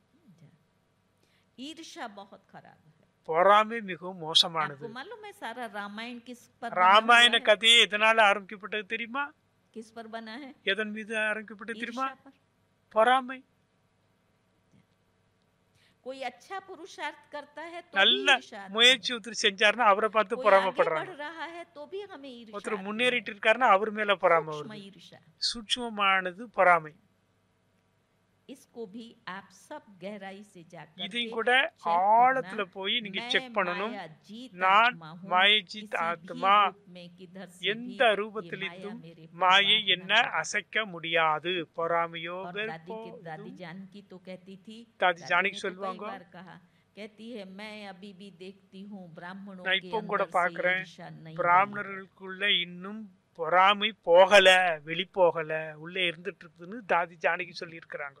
ईर्ष्या बहुत खराब है। பொறாமை மிகவும் மோசமானது. आपको मालूम है सारा रामायण किस पर बना ராமாயண हुआ है? கதையே எதனால ஆரம்பிக்கப்பட்டது தெரியுமா? किस पर बना है? எதன் மீது ஆரம்பிக்கப்பட்டது தெரியுமா? ईर्ष्या पर। பொறாமை. कोई अच्छा पुरुषार्थ करता है तो भी நல்ல ईर्ष्या आती है। முயற்சி ஒருத்தர் செஞ்சாருன்னா அவரை பார்த்து कोई आगे பொறாமைப்படுறாங்க. बढ़ रहा है तो भी हमें ईर्ष्या ஒருத்தர் आती है। முன்னேறிட்டு இருக்காருன்னா அவர் மேல பொறாமை सूक्ष्म வருது. ईर्ष्या। சூட்சுமமானது பொறாமை. इसको भी आप सब गहराई से जाकर இதையும் के கூட check ஆழத்துல करना। போய் நீங்க मैं செக் பண்ணணும். मायाजीत நான் आत्मा हूँ, மாயஜித் किसी भी ஆத்மா. रूप में किधर से भी எந்த ये ரூபத்திலிருந்தும் माया मेरे மாயை प्रभाव என்ன न करे। அசைக்க முடியாது. பொறாமையோ और दादी வெறுப்போ जानकी तो कहती थी, दादी दादी जानकी ने तो कई சொல்லுவாங்க. बार कहा, कहती है मैं अभी भी देखती हूँ ब्राह्मणों நான் के இப்போ கூட अंदर से பாக்குறேன், ईर्ष्या नहीं गई है। பிராமணர்களுக்குள்ள இன்னும் பொறாமை போகல, வெளி போகல, உள்ளே இருந்துட்டு இருக்குன்னு தாதி ஜானகி சொல்லி இருக்கிறாங்க.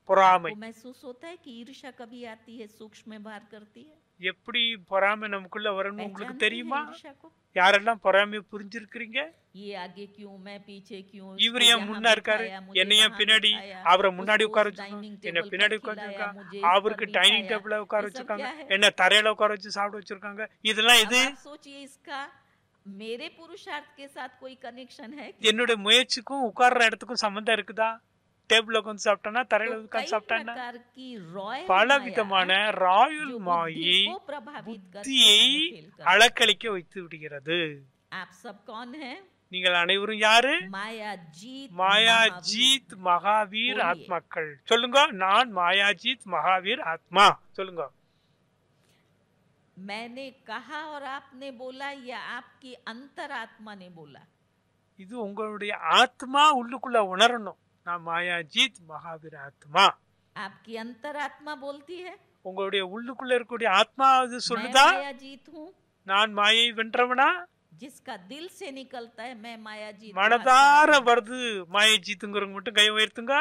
பொறாமை आपको महसूस होता है कि ईर्ष्या कभी आती है, सूक्ष्म में बाहर करती है? எப்படி பொறாமை நமக்குள்ள வரும்னு உங்களுக்கு पहचानते हैं தெரியுமா? ईर्ष्या को? யாரெல்லாம் பொறாமையை புரிஞ்சிருக்கிறீங்க? ये आगे क्यों, मैं पीछे क्यों, இவர் इसको ஏன் यहाँ முன்னா இருக்காரு, बिठाया, मुझे என்னைய वहाँ பின்னாடி, बिठाया, அவரை முன்னாடி उसको உட்கார उस வச்சிருக்காங்க, डाइनिंग என்ன टेबल பின்னாடி पर உட்கார खिलाया, வச்சிருக்காங்க, मुझे इस पर அவருக்கு டைனிங் बिठाया। டேபிள்ல உட்கார ये सब வச்சிருக்காங்க, क्या है? என்ன தரையில உட்கார வச்சு சாப்பிட வச்சிருக்காங்க. இதெல்லாம் अब இது आप सोचिए इसका मेरे पुरुषार्थ के साथ कोई कनेक्शन है क्या? என்னுடைய முயற்சிக்கும் உட்கார்ற இடத்துக்கும் சம்பந்தம் இருக்குதா? டேபிள்ல உட்காந்து சாப்பிட்டானா, தரையில तो உட்காந்து कई சாப்பிட்டானா? प्रकार की रॉयल பல माया விதமான ராயல் जो மாயை बुद्धि को प्रभावित करके புத்தியை हमें फेल कर देती है। அளக்களிக்க வைத்து விடுகிறது. आप सब कौन हैं? நீங்கள் அனைவரும் யாரு? मायाजीत மாயாஜீத் மகாவீர் बोलिए। ஆத்மாக்கள். சொல்லுங்க, நான் மாயாஜீத் மகாவீர் ஆத்மா. சொல்லுங்க. मैंने कहा और आपने बोला या आपकी अंतरात्मा ने बोला? இது உங்களுடைய ஆத்மா உள்ளுக்குள்ள உணரணும். நான் மாயாஜீத் மகாவீர் ஆத்மா. आपकी अंतरात्मा बोलती है உங்களுடைய உள்ளுக்குள்ள இருக்கக்கூடிய ஆத்மா அது मैं சொல்லுதா, मायाजीत हूँ? நான் மாயை வென்றவனா? जिसका दिल से निकलता है मैं मायाजीत हूँ, மனதார अंतरात्मा। வருது மாயாஜீத்துங்கிறவங்க மட்டும் கை உயர்த்துங்க.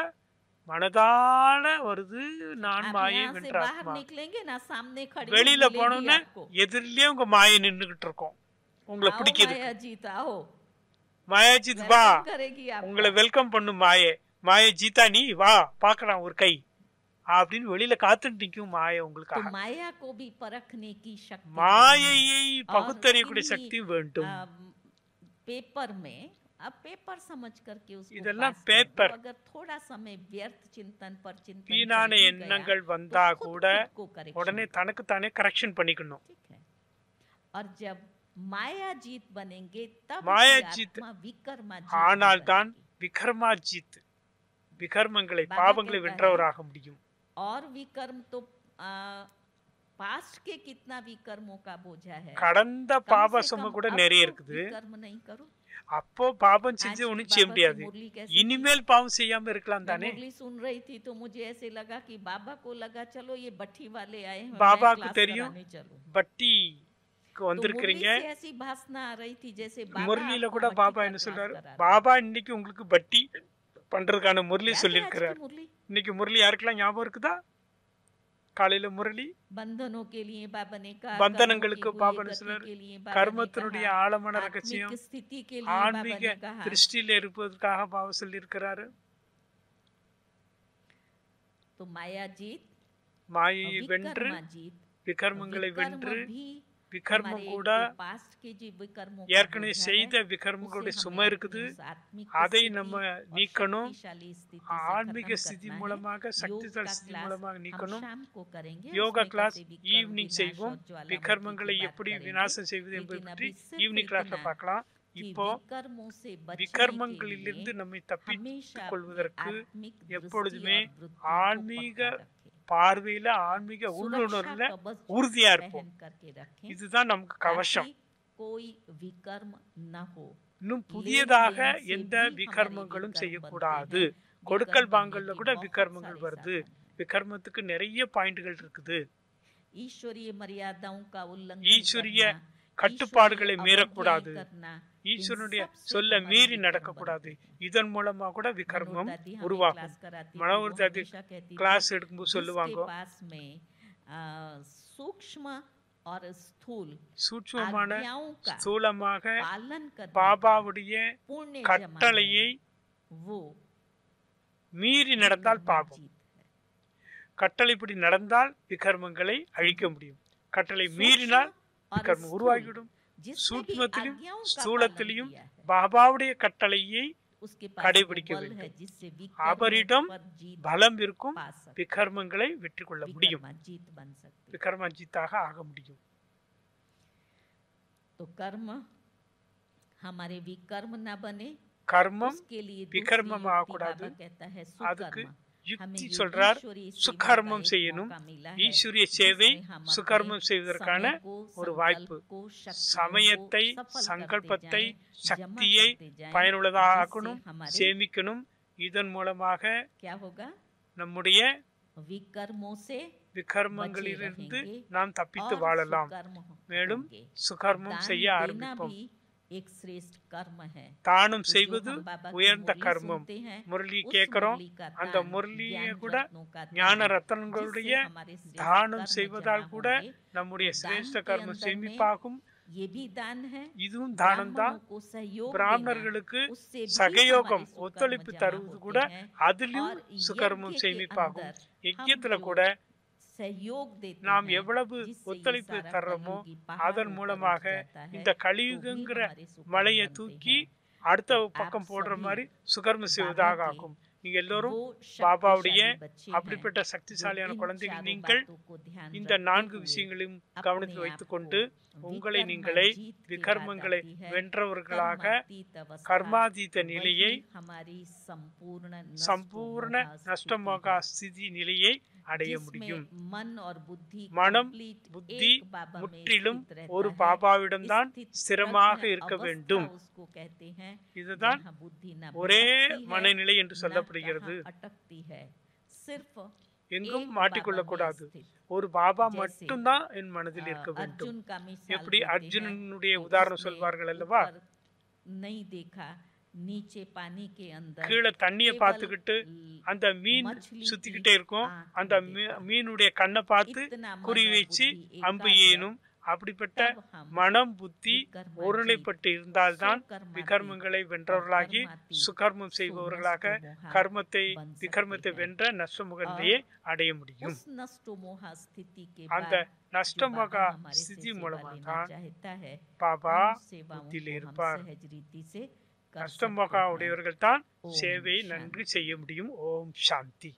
மனதால வருது நான் आप மாயை यहाँ से வென்ற बाहर ஆத்மா. निकलेंगे ना, सामने खड़ी वो வெளியில मिलेगी போனோம்னா आपको। எதிரிலே உங்க மாயை நின்னுகிட்டு இருக்கும் உங்களை आओ பிடிக்கிறதுக்கு. माया जीत आओ, மாயாஜித் வா, वेलकम करेगी உங்களை आपको। வெல்கம் பண்ணும் மாயை. மாயை ஜீதா நீ வா பார்க்கலாம் ஒரு கை அப்படின்னு வெளியில காத்துட்டு நிற்கும் மாயை तो உங்களுக்காக. माया को भी परखने की शक्ति चाहिए। மாயையை और பகுத்தறியக்கூடிய इन्हीं, சக்தி வேண்டும். पेपर में अब पेपर समझ करके उसको இதெல்லாம் पास कर दो। पेपर. अगर थोड़ा समय व्यर्थ चिंतन पर चिंतन வீணான चल भी எண்ணங்கள் गया, வந்தா तो கூட खुद को correction உடனே करो। தனக்கு தானே கரெக்ஷன் பண்ணிக்கணும். ठीक है। और जब माया जीत बनेंगे तब माया ही जीत आत्मा विकर्मा जीत ஆனால் தான் बनेगी। விகர்மாஜித் விகர்மங்களை बाबा பாவங்களை कहता है, வென்றவராக முடியும். और विकर्म तो पास्ट के कितना विकर्मों का बोझा है। கடந்த कम பாப से சும कम கூட अब நிறைய तो இருக்குது. विकर्म नहीं करो। அப்போ பாபம் आज செஞ்சு की ஒண்ணும் செய்ய बाबा से முடியாது. मुरली कैसे இனிமேல் பாவம் செய்யாம இருக்கலாம் मैं தானே. मुरली सुन रही थी तो मुझे ऐसे लगा कि बाबा को लगा चलो ये भट्टी वाले आए हैं, बाबा मैं को क्लास தெரியும் कराने चलूं। பட்டிக்கு तो मुरली வந்திருக்கிறீங்க. से ऐसी भाषणा आ रही थी जैसे बाबा முரளியில आपको கூட भट्टी பாபா का என்ன क्लास சொல்றாரு, करा रहे हैं। பாபா இன்னைக்கு உங்களுக்கு பட்டி பண்றதுக்கான முரளி याद है आज சொல்லியிருக்கிறார். की मुरली? இன்னைக்கு முரளி யாருக்கெல்லாம் ஞாபகம் இருக்குதா? காலையில முரளி बंधनों के लिए बाबा ने कहा, பந்தனங்களுக்கு कर्मों की பாபா गुह्य என்ன गति சொல்றாரு, के लिए बाबा ने கர்மத்தினுடைய कहा, ஆழமான ரகசியம் आत्मिक स्थिति के लिए बाबा ஆன்மீக ने कहा। திருஷ்டியில இருப்பதற்காக பாபா சொல்லியிருக்கிறாரு. तो माया जीत, மாயையை வென்று विकर्मा जीत, விகர்மங்களை विकर्म வென்று भी விகர்மம் हमारे கூட जो past के जो विकर्मों का ஏற்கனவே बोझा है, செய்த उसे விகர்மங்களுடைய हमें சுமை अपनी இருக்குது. उस आत्मिक அதை स्थिति நம்ம और நீக்கணும். शक्तिशाली स्थिति से ஆன்மீக खत्म ஸ்திதி करना है। மூலமாக योग சக்திசாலி का ஸ்திதி क्लास மூலமாக हम நீக்கணும். शाम को करेंगे, யோகா उसमें கிளாஸ் कैसे विकर्म ஈவினிங் विनाश செய்வோம். और ज्वालामुखी விகர்மங்களை की बात எப்படி करेंगे। விநாசம் செய்வது என்பது लेकिन பற்றி अभी सिर्फ ஈவினிங் கிளாஸ்ல इतना பார்க்கலாம். कि இப்போ विकर्मों से बचने के விகர்மங்களிலிருந்து लिए நம்மை हमेशा தப்பித்துக் अपनी கொள்வதற்கு आत्मिक दृष्टि எப்பொழுதுமே और वृत्ति को ஆன்மீக पक्का रखें। பார்வையில ஆன்மீக सुरक्षा உள்ளுணர்வுல कवच உறுதியா இருப்போம். पहन करके रखें இதுதான் நமக்கு கவசம். ताकि कोई विकर्म न हो। இன்னும் புதியதாக लेन देन से எந்த भी हमारे விகர்மங்களும் विकर्म செய்யக்கூடாது. बनते हैं। கொடுக்கல் विकर्म வாங்கல்ல बनने கூட के बहुत விகர்மங்கள் सारे வருது. साधन हैं। விகர்மத்துக்கு நிறைய பாயிண்ட்கள் இருக்குது. ईश्वरीय मर्यादाओं का उल्लंघन ஈஸ்வரிய करना, கட்டுப்பாடுகளை ईश्वरीय மீறக்கூடாது. अवज्ञाएं करना, ஈஸ்வரனுடைய सबसे சொல்ல हमारे மீறி विकर्म நடக்கக்கூடாது. बनते हैं। இதன் மூலமா கூட விகர்மம் मनोदादी हमें உருவாகும். क्लास कराती थी, மனோர் वो தாதி हमेशा कहती थी, கிளாஸ் எடுக்கும்போது जिसके சொல்லுவாங்க, पास में सूक्ष्म और स्थूल சூட்சமான आज्ञाओं का ஸ்தூலமாக पालन करने का பாபாவுடைய पुण्य கட்டளையை जमा है, वो மீறி நடந்தால் विकर्म பாபம். जीत है। கட்டளைப்படி நடந்தால் விகர்மங்களை அழிக்க முடியும். கட்டளை மீறினால் सूक्ष्म और விகர்மம் स्थूल, உருவாகிவிடும். जिसने भी சூட்சமத்திலும் आज्ञाओं का ஸ்தூலத்திலும் पालन किया है, பாபாவுடைய கட்டளையை उसके पास கடைபிடிக்க वो बल வேண்டும். है जिससे அவரிடம் विकर्मों पर जीत பலம் இருக்கும். पा सकते, விகர்மங்களை வெற்றி கொள்ள முடியும். विकर्मा जीत बन सकते। விகர்மஜித்தாக ஆக முடியும். तो कर्म हमारे विकर्म ना बने, கர்மம் उसके लिए दूसरी विकर्मम युक्ति ஆகக்கூடாது. बाबा कहता है அதுக்கு सुकर्म। हमें யுக்தி जो சொல்றார், ईश्वरीय सेवा சுகர்மம் का एक செய்யணும். मौका मिला है, ஈஸ்வரிய சேவை जिसमें हम சுகர்மம் अपने செய்வதற்கான समय को, ஒரு संकल्प வாய்ப்பு. को, शक्तियों சமயத்தை को सफल சங்கல்பத்தை करते जाएं, சக்தியை जमा करते जाएं, பயனுள்ளதாக जिससे ஆக்கணும், हमारे சேமிக்கணும். இதன் மூலமாக क्या होगा, நம்முடைய विकर्मों से விகர்மங்களிலிருந்து बचे रहेंगे நாம் தப்பித்து और வாழலாம். सुकर्म மேலும் होंगे। சுகர்மம் दान செய்ய देना ஆரம்பிப்போம். भी एक श्रेष्ठ कर्म है। தானம் तो जो செய்வது हम बाबा की உயர்ந்த मुरली கர்மம். सुनते हैं, முரளி उस கேட்கிறோம். मुरली का அந்த दान, முரளியை ज्ञान கூட रत्नों का ஞான दान, ரத்தனங்களுடைய जिससे हमारे श्रेष्ठ தானம் कर्म செய்வதால் जमा கூட होंगे। நம்முடைய दान சிரேஷ்ட के கர்மம் अंदर சேமிப்பாகும். ये भी दान है। இதுவும் தானம் தான். ब्राह्मणों को सहयोग देना, பிராமணர்களுக்கு उससे भी சகயோகம் हमारे ஒத்துழைப்பு सुकर्म जमा தருவது கூட होते हैं। அதிலும் और சுகர்மம் यज्ञ के சேமிப்பாகும். अंदर யஜ்யத்துல हम கூட सहयोग देते நாம் हैं, எவ்வளவு जिससे ये ஒத்துழைப்பு सारा தர்றோமோ कलयुगी पहाड़ அதன் ऊपर மூலமாக उठ जाता है, இந்த तो भी கலியுகங்கிற हमारे सुकर्म மலையை बनते தூக்கி हैं। அடுத்த तो பக்கம் आप போடுற सभी மாதிரி சுகர்மம் बाबा செய்வதாக के ஆகும். நீங்க எல்லோரும் वो பாபாவுடைய शक्तिशाली बच्चे हैं, அப்படிப்பட்ட जो சக்திசாலியான इन குழந்தைகள் चारों நீங்கள் बातों को ध्यान இந்த रखते 4 हुए விஷயங்களையும் अपने கவனத்தில் आप வைத்துக்கொண்டு को உங்களை विकर्म நீங்களே जीत के விகர்மங்களை बाद आती है, வென்றவர்களாக कर्मातीत अवस्था, கர்மாதீத நிலையை वही हमारी संपूर्ण சம்பூர்ண நஷ்டமோக ஸ்திதி நிலையை அடைய முடியும். जिसमें मन और बुद्धि மனம் complete புத்தி एक बाबा में முற்றிலும் स्थित रहता ஒரு है। பாபாவிடம்தான் स्थित ஸ்திரமாக प्रज्ञ இருக்க अवस्था வேண்டும். उसको कहते हैं, இதுதான் जहाँ बुद्धि न ஒரே भटकती है, மனநிலை என்று न சொல்லப்படுகிறது. कहाँ अटकती है, सिर्फ எங்கும் एक மாட்டிக்கொள்ள बाबा में கூடாது. स्थित। ஒரு பாபா जैसे, மட்டும்தான் என் மனதில் இருக்க வேண்டும். अर्जुन का मिसाल எப்படி देते हैं, அர்ஜுனனுடைய तो உதாரணம் उसने சொல்வார்கள் அல்லவா? ऊपर नहीं देखा, नीचे पानी के अंदर கீழே தண்ணியை केवल பார்த்துக்கிட்டு அந்த மீன் मछली சுத்திக்கிட்டே की இருக்கும். आँख அந்த में देखा। மீனுடைய கண்ணை பார்த்து इतना குறி வச்சு मनोबुद्धि அம்பு एकाग्र, ஏனும். அப்படிப்பட்ட तब हम மனம் புத்தி विकर्मा ஒருநிலைப்பட்டு இருந்தால்தான் सुकर्माती விகர்மங்களை வென்றவர்களாகி कर्माती சுகர்மம் செய்பவர்களாக सुनष्टमोहा கர்மத்தை बन सकते விகர்மத்தை हैं। வென்ற நஷ்டமுகத்தையே அடைய முடியும். उस नष्टोमोहा स्थिति के அந்த बाद जो நஷ்டமுக बाबा हमारे से ஸ்திதி सेवा மூலமா लेना தான் चाहता है பாபா उन सेवाओं புத்தியில் को हम இருப்பார். सहज रीति से कर நஷ்டமுக सकते हैं। உடையவர்கள் தான் ஓம் சேவையை சாந்தி. நன்கு செய்ய முடியும். ஓம் சாந்தி.